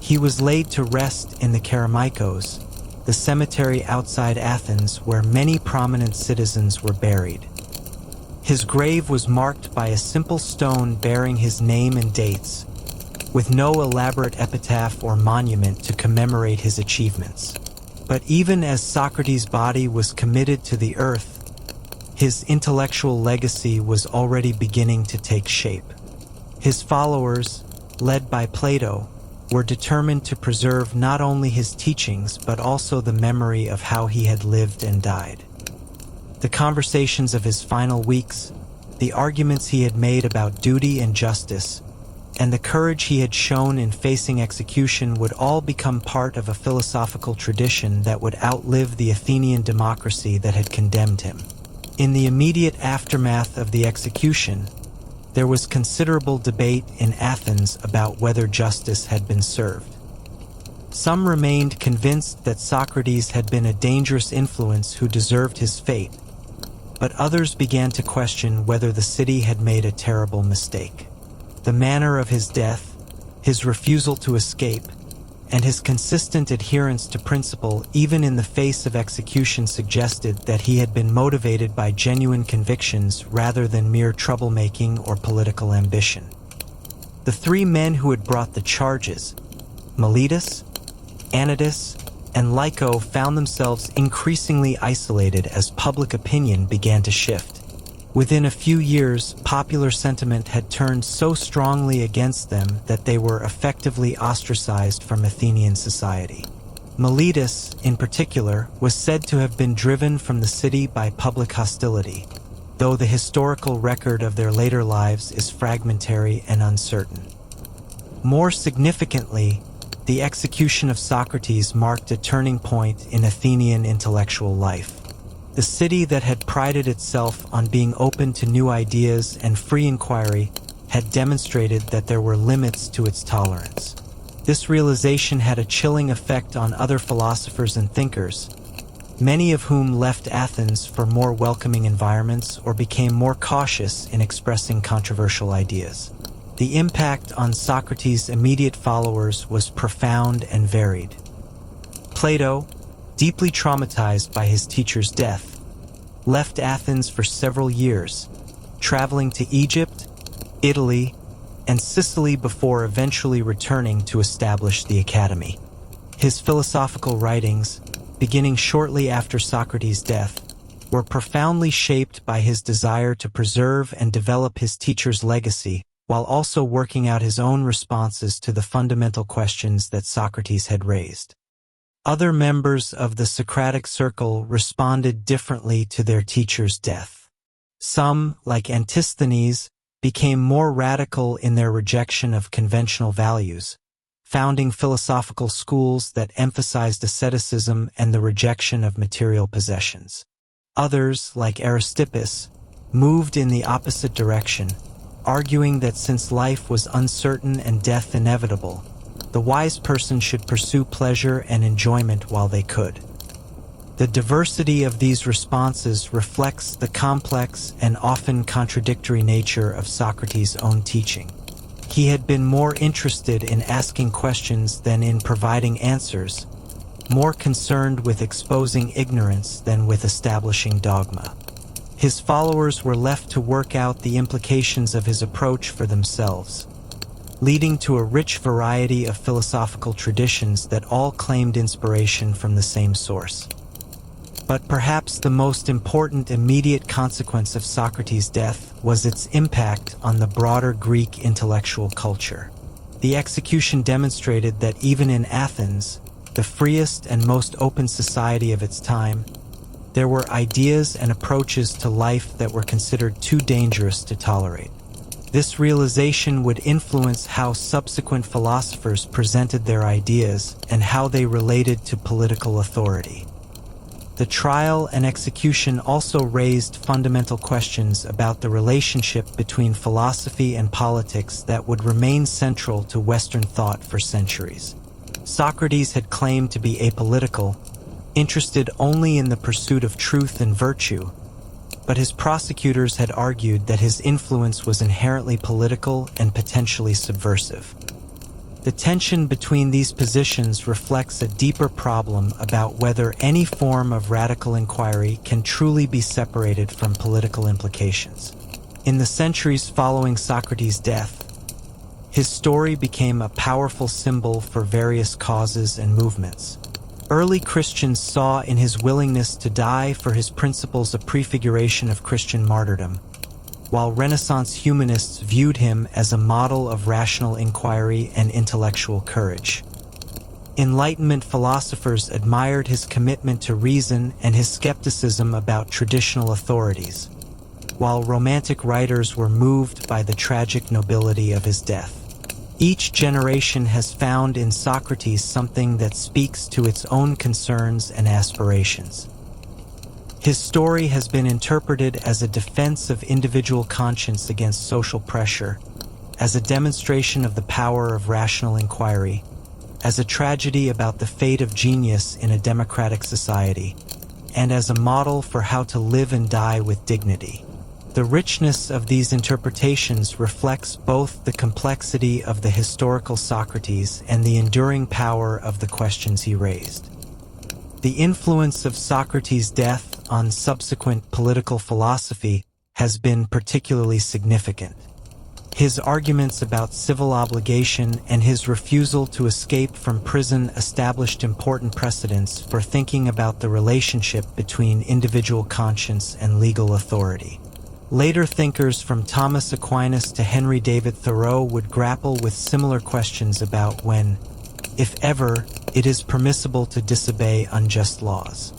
He was laid to rest in the Kerameikos, the cemetery outside Athens where many prominent citizens were buried. His grave was marked by a simple stone bearing his name and dates, with no elaborate epitaph or monument to commemorate his achievements. But even as Socrates' body was committed to the earth, his intellectual legacy was already beginning to take shape. His followers, led by Plato, were determined to preserve not only his teachings but also the memory of how he had lived and died. The conversations of his final weeks, the arguments he had made about duty and justice, and the courage he had shown in facing execution would all become part of a philosophical tradition that would outlive the Athenian democracy that had condemned him. In the immediate aftermath of the execution, there was considerable debate in Athens about whether justice had been served. Some remained convinced that Socrates had been a dangerous influence who deserved his fate, but others began to question whether the city had made a terrible mistake. The manner of his death, his refusal to escape, and his consistent adherence to principle even in the face of execution suggested that he had been motivated by genuine convictions rather than mere troublemaking or political ambition. The three men who had brought the charges, Miletus, Anytus, and Lyco, found themselves increasingly isolated as public opinion began to shift. Within a few years, popular sentiment had turned so strongly against them that they were effectively ostracized from Athenian society. Miletus, in particular, was said to have been driven from the city by public hostility, though the historical record of their later lives is fragmentary and uncertain. More significantly, the execution of Socrates marked a turning point in Athenian intellectual life. The city that had prided itself on being open to new ideas and free inquiry had demonstrated that there were limits to its tolerance. This realization had a chilling effect on other philosophers and thinkers, many of whom left Athens for more welcoming environments or became more cautious in expressing controversial ideas. The impact on Socrates' immediate followers was profound and varied. Plato, deeply traumatized by his teacher's death, left Athens for several years, traveling to Egypt, Italy, and Sicily before eventually returning to establish the academy. His philosophical writings, beginning shortly after Socrates' death, were profoundly shaped by his desire to preserve and develop his teacher's legacy, while also working out his own responses to the fundamental questions that Socrates had raised. Other members of the Socratic circle responded differently to their teacher's death. Some, like Antisthenes, became more radical in their rejection of conventional values, founding philosophical schools that emphasized asceticism and the rejection of material possessions. Others, like Aristippus, moved in the opposite direction, arguing that since life was uncertain and death inevitable, the wise person should pursue pleasure and enjoyment while they could. The diversity of these responses reflects the complex and often contradictory nature of Socrates' own teaching. He had been more interested in asking questions than in providing answers, more concerned with exposing ignorance than with establishing dogma. His followers were left to work out the implications of his approach for themselves, leading to a rich variety of philosophical traditions that all claimed inspiration from the same source. But perhaps the most important immediate consequence of Socrates' death was its impact on the broader Greek intellectual culture. The execution demonstrated that even in Athens, the freest and most open society of its time, there were ideas and approaches to life that were considered too dangerous to tolerate. This realization would influence how subsequent philosophers presented their ideas and how they related to political authority. The trial and execution also raised fundamental questions about the relationship between philosophy and politics that would remain central to Western thought for centuries. Socrates had claimed to be apolitical, interested only in the pursuit of truth and virtue, but his prosecutors had argued that his influence was inherently political and potentially subversive. The tension between these positions reflects a deeper problem about whether any form of radical inquiry can truly be separated from political implications. In the centuries following Socrates' death, his story became a powerful symbol for various causes and movements. Early Christians saw in his willingness to die for his principles a prefiguration of Christian martyrdom, while Renaissance humanists viewed him as a model of rational inquiry and intellectual courage. Enlightenment philosophers admired his commitment to reason and his skepticism about traditional authorities, while Romantic writers were moved by the tragic nobility of his death. Each generation has found in Socrates something that speaks to its own concerns and aspirations. His story has been interpreted as a defense of individual conscience against social pressure, as a demonstration of the power of rational inquiry, as a tragedy about the fate of genius in a democratic society, and as a model for how to live and die with dignity. The richness of these interpretations reflects both the complexity of the historical Socrates and the enduring power of the questions he raised. The influence of Socrates' death on subsequent political philosophy has been particularly significant. His arguments about civil obligation and his refusal to escape from prison established important precedents for thinking about the relationship between individual conscience and legal authority. Later thinkers from Thomas Aquinas to Henry David Thoreau would grapple with similar questions about when, if ever, it is permissible to disobey unjust laws.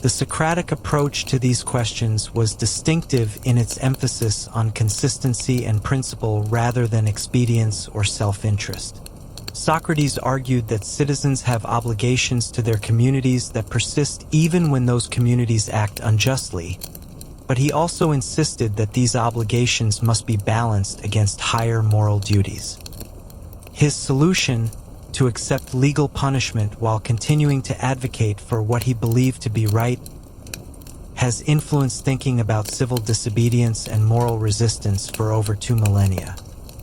The Socratic approach to these questions was distinctive in its emphasis on consistency and principle rather than expedience or self-interest. Socrates argued that citizens have obligations to their communities that persist even when those communities act unjustly, but he also insisted that these obligations must be balanced against higher moral duties. His solution, to accept legal punishment while continuing to advocate for what he believed to be right, has influenced thinking about civil disobedience and moral resistance for over 2 millennia.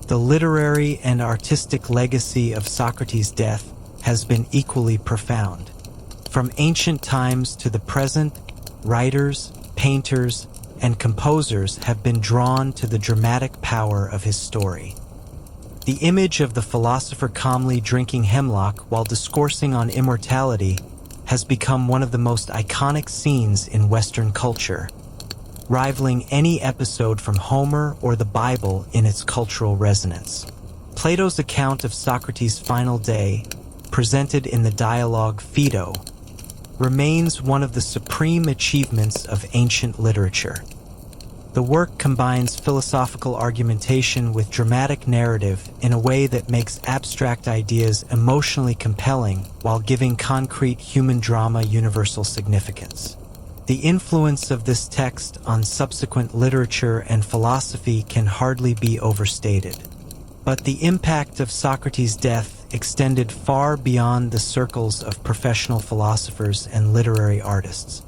The literary and artistic legacy of Socrates' death has been equally profound. From ancient times to the present, writers, painters, and composers have been drawn to the dramatic power of his story. The image of the philosopher calmly drinking hemlock while discoursing on immortality has become one of the most iconic scenes in Western culture, rivaling any episode from Homer or the Bible in its cultural resonance. Plato's account of Socrates' final day, presented in the dialogue Phaedo, remains one of the supreme achievements of ancient literature. The work combines philosophical argumentation with dramatic narrative in a way that makes abstract ideas emotionally compelling while giving concrete human drama universal significance. The influence of this text on subsequent literature and philosophy can hardly be overstated. But the impact of Socrates' death extended far beyond the circles of professional philosophers and literary artists.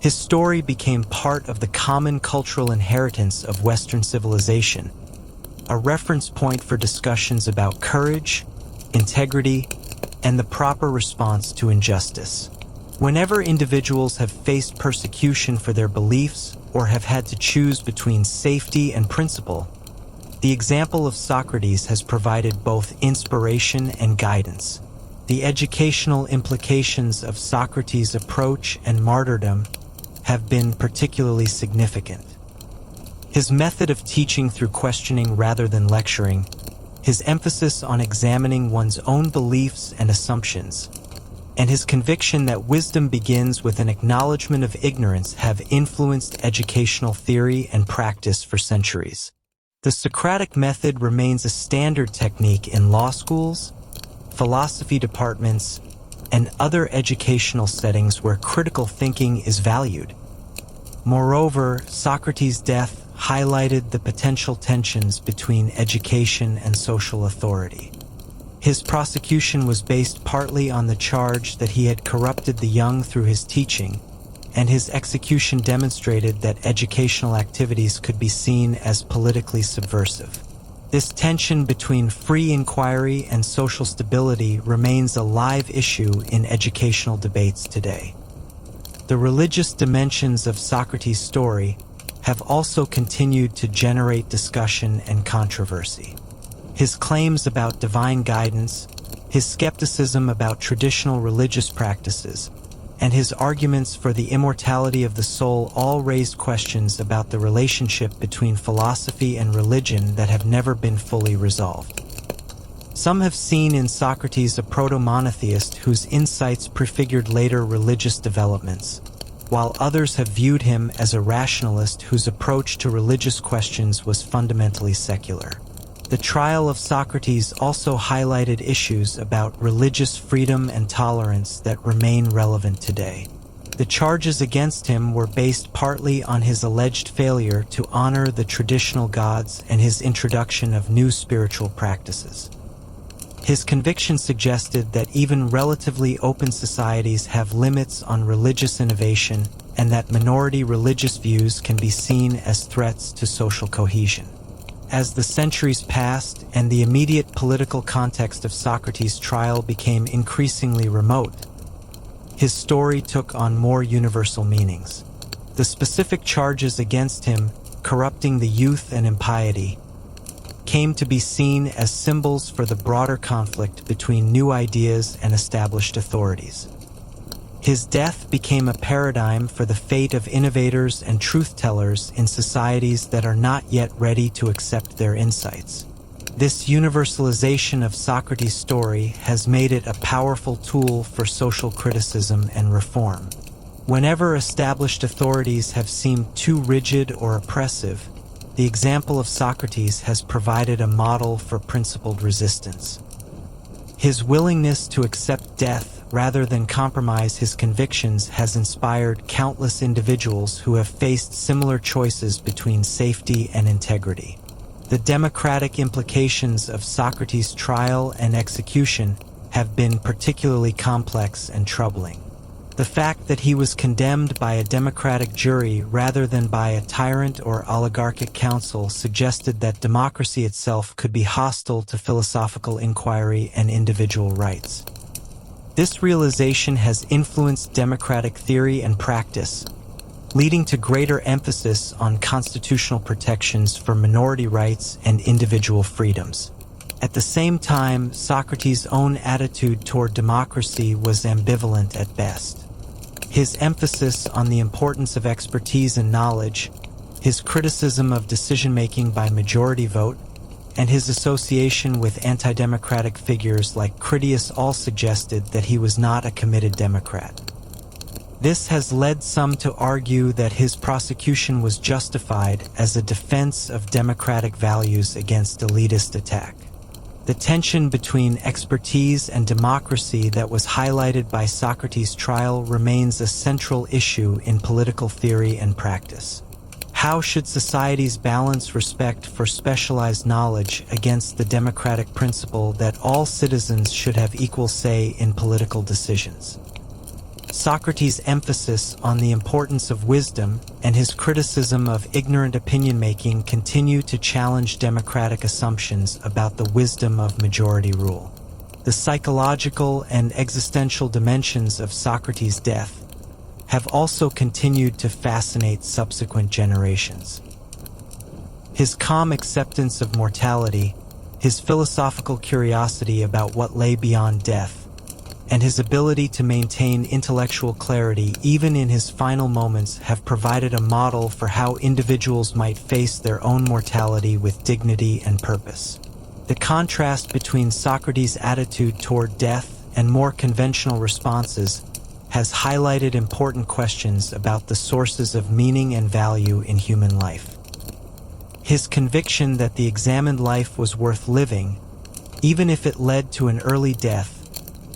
His story became part of the common cultural inheritance of Western civilization, a reference point for discussions about courage, integrity, and the proper response to injustice. Whenever individuals have faced persecution for their beliefs or have had to choose between safety and principle, the example of Socrates has provided both inspiration and guidance. The educational implications of Socrates' approach and martyrdom have been particularly significant. His method of teaching through questioning rather than lecturing, his emphasis on examining one's own beliefs and assumptions, and his conviction that wisdom begins with an acknowledgement of ignorance have influenced educational theory and practice for centuries. The Socratic method remains a standard technique in law schools, philosophy departments, and other educational settings where critical thinking is valued. Moreover, Socrates' death highlighted the potential tensions between education and social authority. His prosecution was based partly on the charge that he had corrupted the young through his teaching, and his execution demonstrated that educational activities could be seen as politically subversive. This tension between free inquiry and social stability remains a live issue in educational debates today. The religious dimensions of Socrates' story have also continued to generate discussion and controversy. His claims about divine guidance, his skepticism about traditional religious practices, and his arguments for the immortality of the soul all raised questions about the relationship between philosophy and religion that have never been fully resolved. Some have seen in Socrates a proto-monotheist whose insights prefigured later religious developments, while others have viewed him as a rationalist whose approach to religious questions was fundamentally secular. The trial of Socrates also highlighted issues about religious freedom and tolerance that remain relevant today. The charges against him were based partly on his alleged failure to honor the traditional gods and his introduction of new spiritual practices. His conviction suggested that even relatively open societies have limits on religious innovation and that minority religious views can be seen as threats to social cohesion. As the centuries passed and the immediate political context of Socrates' trial became increasingly remote, his story took on more universal meanings. The specific charges against him, corrupting the youth and impiety, came to be seen as symbols for the broader conflict between new ideas and established authorities. His death became a paradigm for the fate of innovators and truth-tellers in societies that are not yet ready to accept their insights. This universalization of Socrates' story has made it a powerful tool for social criticism and reform. Whenever established authorities have seemed too rigid or oppressive, the example of Socrates has provided a model for principled resistance. His willingness to accept death rather than compromise his convictions has inspired countless individuals who have faced similar choices between safety and integrity. The democratic implications of Socrates' trial and execution have been particularly complex and troubling. The fact that he was condemned by a democratic jury rather than by a tyrant or oligarchic council suggested that democracy itself could be hostile to philosophical inquiry and individual rights. This realization has influenced democratic theory and practice, leading to greater emphasis on constitutional protections for minority rights and individual freedoms. At the same time, Socrates' own attitude toward democracy was ambivalent at best. His emphasis on the importance of expertise and knowledge, his criticism of decision-making by majority vote, and his association with anti-democratic figures like Critias all suggested that he was not a committed democrat. This has led some to argue that his prosecution was justified as a defense of democratic values against elitist attack. The tension between expertise and democracy that was highlighted by Socrates' trial remains a central issue in political theory and practice. How should societies balance respect for specialized knowledge against the democratic principle that all citizens should have equal say in political decisions? Socrates' emphasis on the importance of wisdom and his criticism of ignorant opinion-making continue to challenge democratic assumptions about the wisdom of majority rule. The psychological and existential dimensions of Socrates' death have also continued to fascinate subsequent generations. His calm acceptance of mortality, his philosophical curiosity about what lay beyond death, and his ability to maintain intellectual clarity even in his final moments have provided a model for how individuals might face their own mortality with dignity and purpose. The contrast between Socrates' attitude toward death and more conventional responses has highlighted important questions about the sources of meaning and value in human life. His conviction that the examined life was worth living, even if it led to an early death,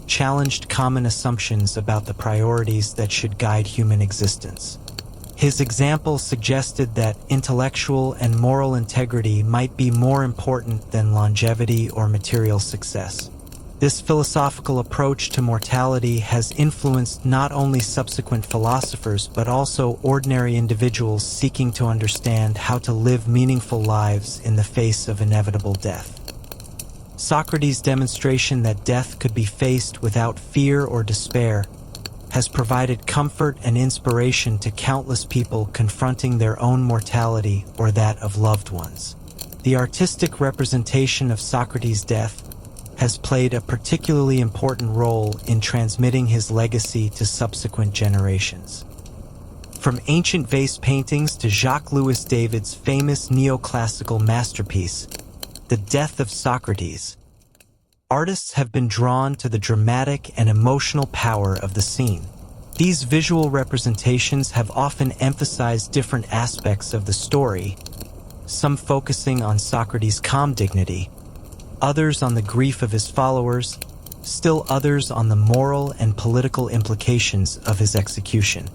challenged common assumptions about the priorities that should guide human existence. His example suggested that intellectual and moral integrity might be more important than longevity or material success. This philosophical approach to mortality has influenced not only subsequent philosophers but also ordinary individuals seeking to understand how to live meaningful lives in the face of inevitable death. Socrates' demonstration that death could be faced without fear or despair has provided comfort and inspiration to countless people confronting their own mortality or that of loved ones. The artistic representation of Socrates' death has played a particularly important role in transmitting his legacy to subsequent generations. From ancient vase paintings to Jacques-Louis David's famous neoclassical masterpiece, The Death of Socrates, artists have been drawn to the dramatic and emotional power of the scene. These visual representations have often emphasized different aspects of the story, some focusing on Socrates' calm dignity, others on the grief of his followers, still others on the moral and political implications of his execution.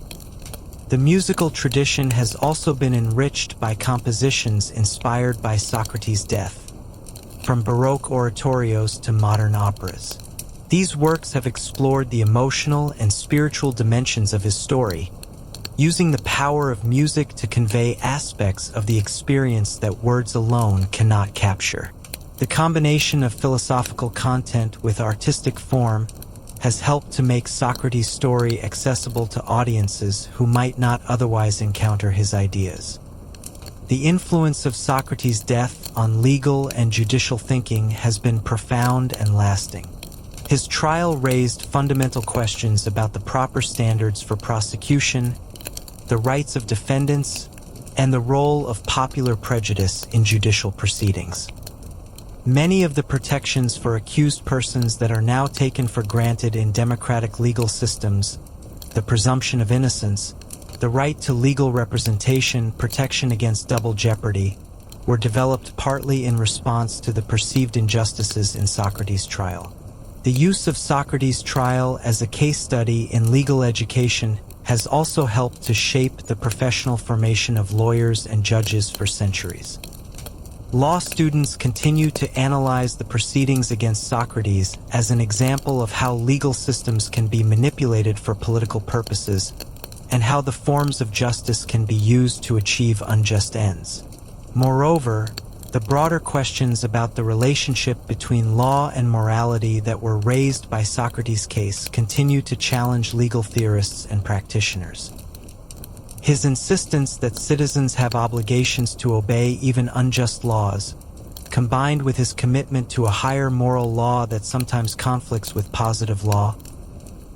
The musical tradition has also been enriched by compositions inspired by Socrates' death, from Baroque oratorios to modern operas. These works have explored the emotional and spiritual dimensions of his story, using the power of music to convey aspects of the experience that words alone cannot capture. The combination of philosophical content with artistic form has helped to make Socrates' story accessible to audiences who might not otherwise encounter his ideas. The influence of Socrates' death on legal and judicial thinking has been profound and lasting. His trial raised fundamental questions about the proper standards for prosecution, the rights of defendants, and the role of popular prejudice in judicial proceedings. Many of the protections for accused persons that are now taken for granted in democratic legal systems, the presumption of innocence, the right to legal representation, protection against double jeopardy, were developed partly in response to the perceived injustices in Socrates' trial. The use of Socrates' trial as a case study in legal education has also helped to shape the professional formation of lawyers and judges for centuries. Law students continue to analyze the proceedings against Socrates as an example of how legal systems can be manipulated for political purposes and how the forms of justice can be used to achieve unjust ends. Moreover, the broader questions about the relationship between law and morality that were raised by Socrates' case continue to challenge legal theorists and practitioners. His insistence that citizens have obligations to obey even unjust laws, combined with his commitment to a higher moral law that sometimes conflicts with positive law,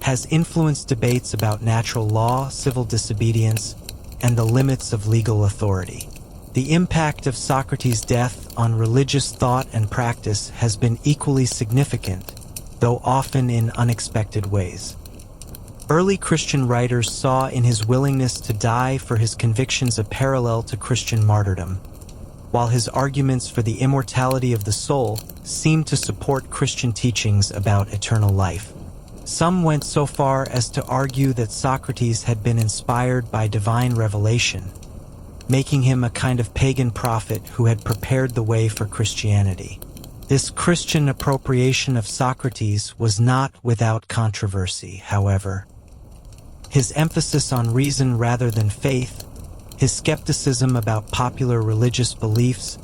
has influenced debates about natural law, civil disobedience, and the limits of legal authority. The impact of Socrates' death on religious thought and practice has been equally significant, though often in unexpected ways. Early Christian writers saw in his willingness to die for his convictions a parallel to Christian martyrdom, while his arguments for the immortality of the soul seemed to support Christian teachings about eternal life. Some went so far as to argue that Socrates had been inspired by divine revelation, making him a kind of pagan prophet who had prepared the way for Christianity. This Christian appropriation of Socrates was not without controversy, however. His emphasis on reason rather than faith, his skepticism about popular religious beliefs,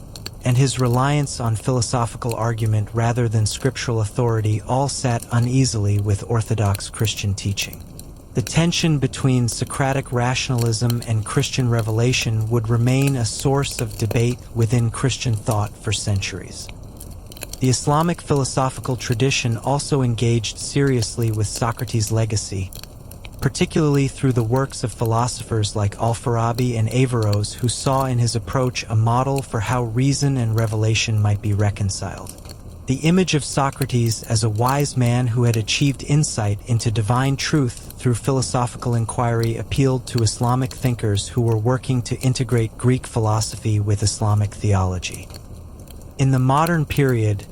and his reliance on philosophical argument rather than scriptural authority all sat uneasily with orthodox Christian teaching. The tension between Socratic rationalism and Christian revelation would remain a source of debate within Christian thought for centuries. The Islamic philosophical tradition also engaged seriously with Socrates' legacy, particularly through the works of philosophers like Al-Farabi and Averroes, who saw in his approach a model for how reason and revelation might be reconciled. The image of Socrates as a wise man who had achieved insight into divine truth through philosophical inquiry appealed to Islamic thinkers who were working to integrate Greek philosophy with Islamic theology. In the modern period,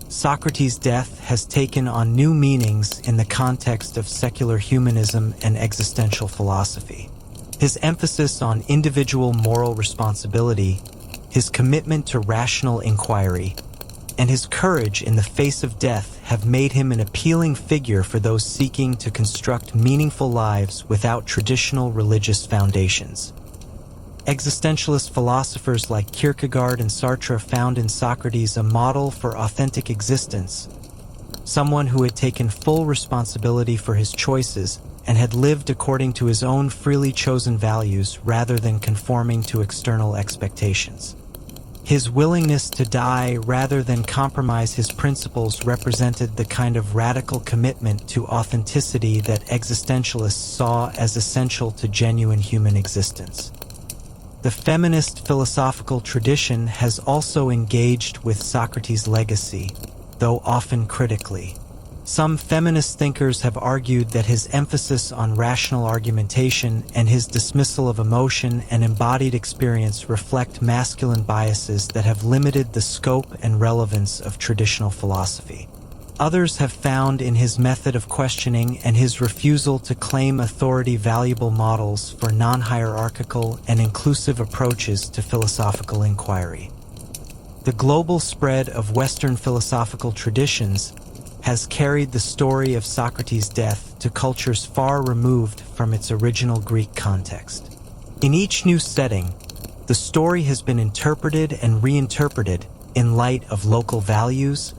Socrates' death has taken on new meanings in the context of secular humanism and existential philosophy. His emphasis on individual moral responsibility, his commitment to rational inquiry, and his courage in the face of death have made him an appealing figure for those seeking to construct meaningful lives without traditional religious foundations. Existentialist philosophers like Kierkegaard and Sartre found in Socrates a model for authentic existence, someone who had taken full responsibility for his choices and had lived according to his own freely chosen values rather than conforming to external expectations. His willingness to die rather than compromise his principles represented the kind of radical commitment to authenticity that existentialists saw as essential to genuine human existence. The feminist philosophical tradition has also engaged with Socrates' legacy, though often critically. Some feminist thinkers have argued that his emphasis on rational argumentation and his dismissal of emotion and embodied experience reflect masculine biases that have limited the scope and relevance of traditional philosophy. Others have found in his method of questioning and his refusal to claim authority valuable models for non-hierarchical and inclusive approaches to philosophical inquiry. The global spread of Western philosophical traditions has carried the story of Socrates' death to cultures far removed from its original Greek context. In each new setting, the story has been interpreted and reinterpreted in light of local values,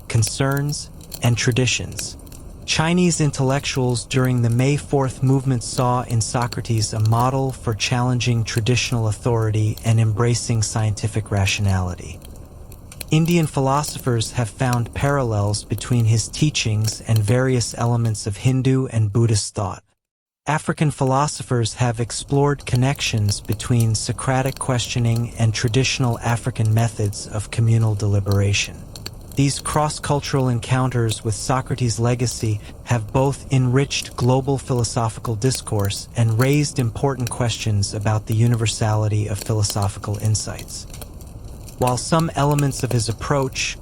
concerns, and traditions. Chinese intellectuals during the May 4th movement saw in Socrates a model for challenging traditional authority and embracing scientific rationality. Indian philosophers have found parallels between his teachings and various elements of Hindu and Buddhist thought. African philosophers have explored connections between Socratic questioning and traditional African methods of communal deliberation. These cross-cultural encounters with Socrates' legacy have both enriched global philosophical discourse and raised important questions about the universality of philosophical insights. While some elements of his approach,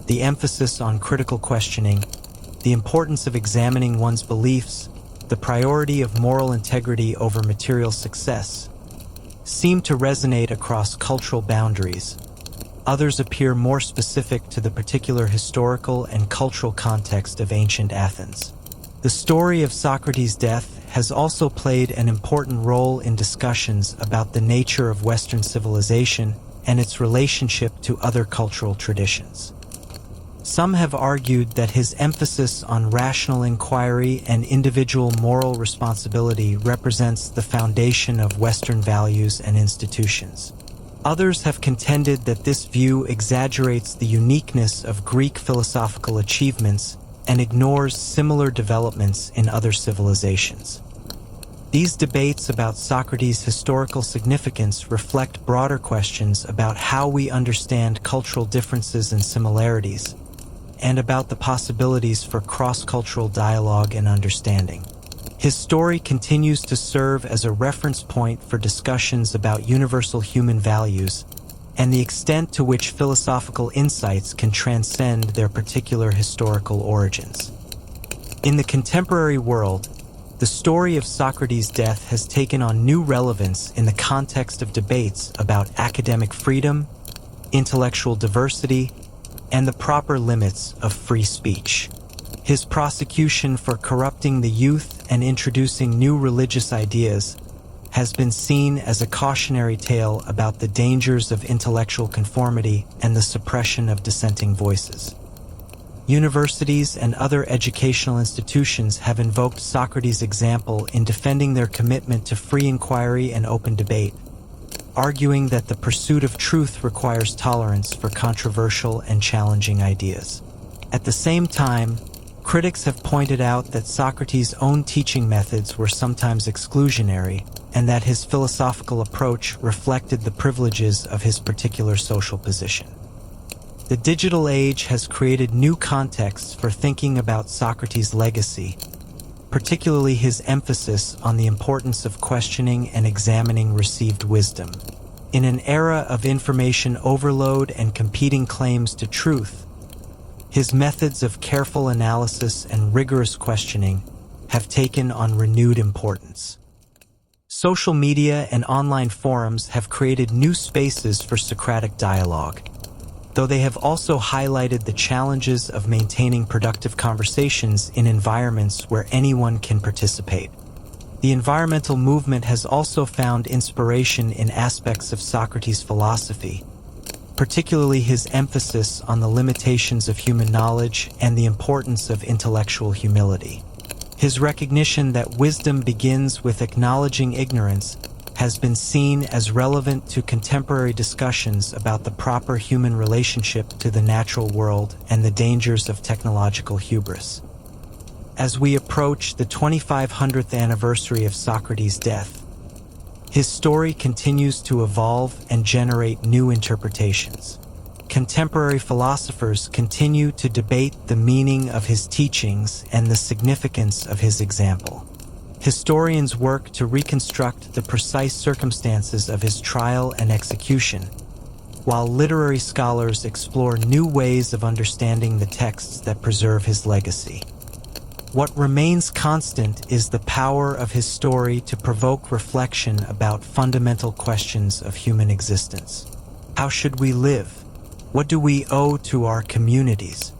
the emphasis on critical questioning, the importance of examining one's beliefs, the priority of moral integrity over material success, seem to resonate across cultural boundaries, others appear more specific to the particular historical and cultural context of ancient Athens. The story of Socrates' death has also played an important role in discussions about the nature of Western civilization and its relationship to other cultural traditions. Some have argued that his emphasis on rational inquiry and individual moral responsibility represents the foundation of Western values and institutions. Others have contended that this view exaggerates the uniqueness of Greek philosophical achievements and ignores similar developments in other civilizations. These debates about Socrates' historical significance reflect broader questions about how we understand cultural differences and similarities, and about the possibilities for cross-cultural dialogue and understanding. His story continues to serve as a reference point for discussions about universal human values and the extent to which philosophical insights can transcend their particular historical origins. In the contemporary world, the story of Socrates' death has taken on new relevance in the context of debates about academic freedom, intellectual diversity, and the proper limits of free speech. His prosecution for corrupting the youth and introducing new religious ideas has been seen as a cautionary tale about the dangers of intellectual conformity and the suppression of dissenting voices. Universities and other educational institutions have invoked Socrates' example in defending their commitment to free inquiry and open debate, arguing that the pursuit of truth requires tolerance for controversial and challenging ideas. At the same time, critics have pointed out that Socrates' own teaching methods were sometimes exclusionary, and that his philosophical approach reflected the privileges of his particular social position. The digital age has created new contexts for thinking about Socrates' legacy, particularly his emphasis on the importance of questioning and examining received wisdom. In an era of information overload and competing claims to truth, his methods of careful analysis and rigorous questioning have taken on renewed importance. Social media and online forums have created new spaces for Socratic dialogue, though they have also highlighted the challenges of maintaining productive conversations in environments where anyone can participate. The environmental movement has also found inspiration in aspects of Socrates' philosophy, particularly his emphasis on the limitations of human knowledge and the importance of intellectual humility. His recognition that wisdom begins with acknowledging ignorance has been seen as relevant to contemporary discussions about the proper human relationship to the natural world and the dangers of technological hubris. As we approach the 2500th anniversary of Socrates' death, his story continues to evolve and generate new interpretations. Contemporary philosophers continue to debate the meaning of his teachings and the significance of his example. Historians work to reconstruct the precise circumstances of his trial and execution, while literary scholars explore new ways of understanding the texts that preserve his legacy. What remains constant is the power of his story to provoke reflection about fundamental questions of human existence. How should we live? What do we owe to our communities?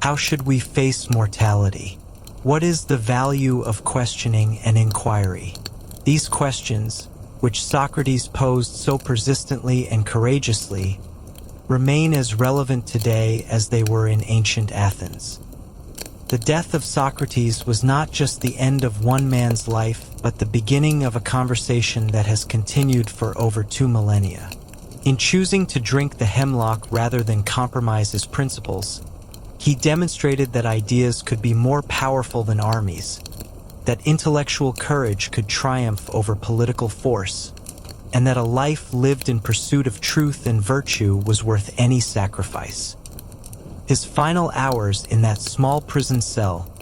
How should we face mortality? What is the value of questioning and inquiry? These questions, which Socrates posed so persistently and courageously, remain as relevant today as they were in ancient Athens. The death of Socrates was not just the end of one man's life, but the beginning of a conversation that has continued for over 2 millennia. In choosing to drink the hemlock rather than compromise his principles, he demonstrated that ideas could be more powerful than armies, that intellectual courage could triumph over political force, and that a life lived in pursuit of truth and virtue was worth any sacrifice. His final hours in that small prison cell,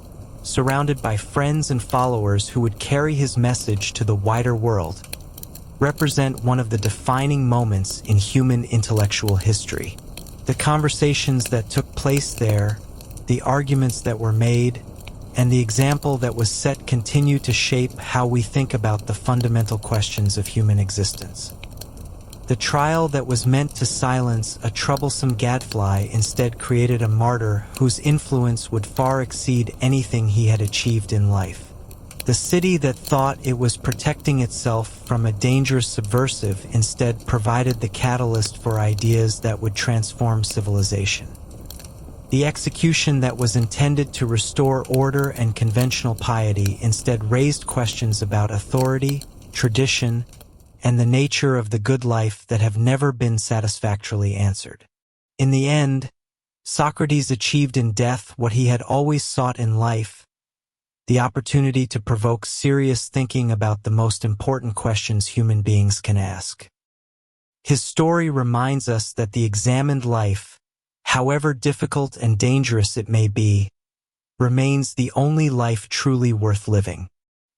surrounded by friends and followers who would carry his message to the wider world, represent one of the defining moments in human intellectual history. The conversations that took place there, the arguments that were made, and the example that was set continue to shape how we think about the fundamental questions of human existence. The trial that was meant to silence a troublesome gadfly instead created a martyr whose influence would far exceed anything he had achieved in life. The city that thought it was protecting itself from a dangerous subversive instead provided the catalyst for ideas that would transform civilization. The execution that was intended to restore order and conventional piety instead raised questions about authority, tradition, and the nature of the good life that have never been satisfactorily answered. In the end, Socrates achieved in death what he had always sought in life: the opportunity to provoke serious thinking about the most important questions human beings can ask. His story reminds us that the examined life, however difficult and dangerous it may be, remains the only life truly worth living.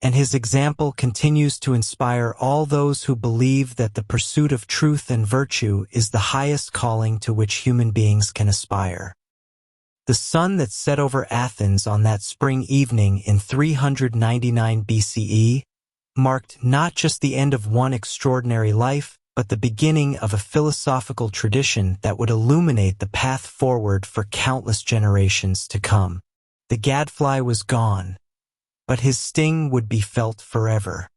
And his example continues to inspire all those who believe that the pursuit of truth and virtue is the highest calling to which human beings can aspire. The sun that set over Athens on that spring evening in 399 BCE marked not just the end of one extraordinary life, but the beginning of a philosophical tradition that would illuminate the path forward for countless generations to come. The gadfly was gone, but his sting would be felt forever.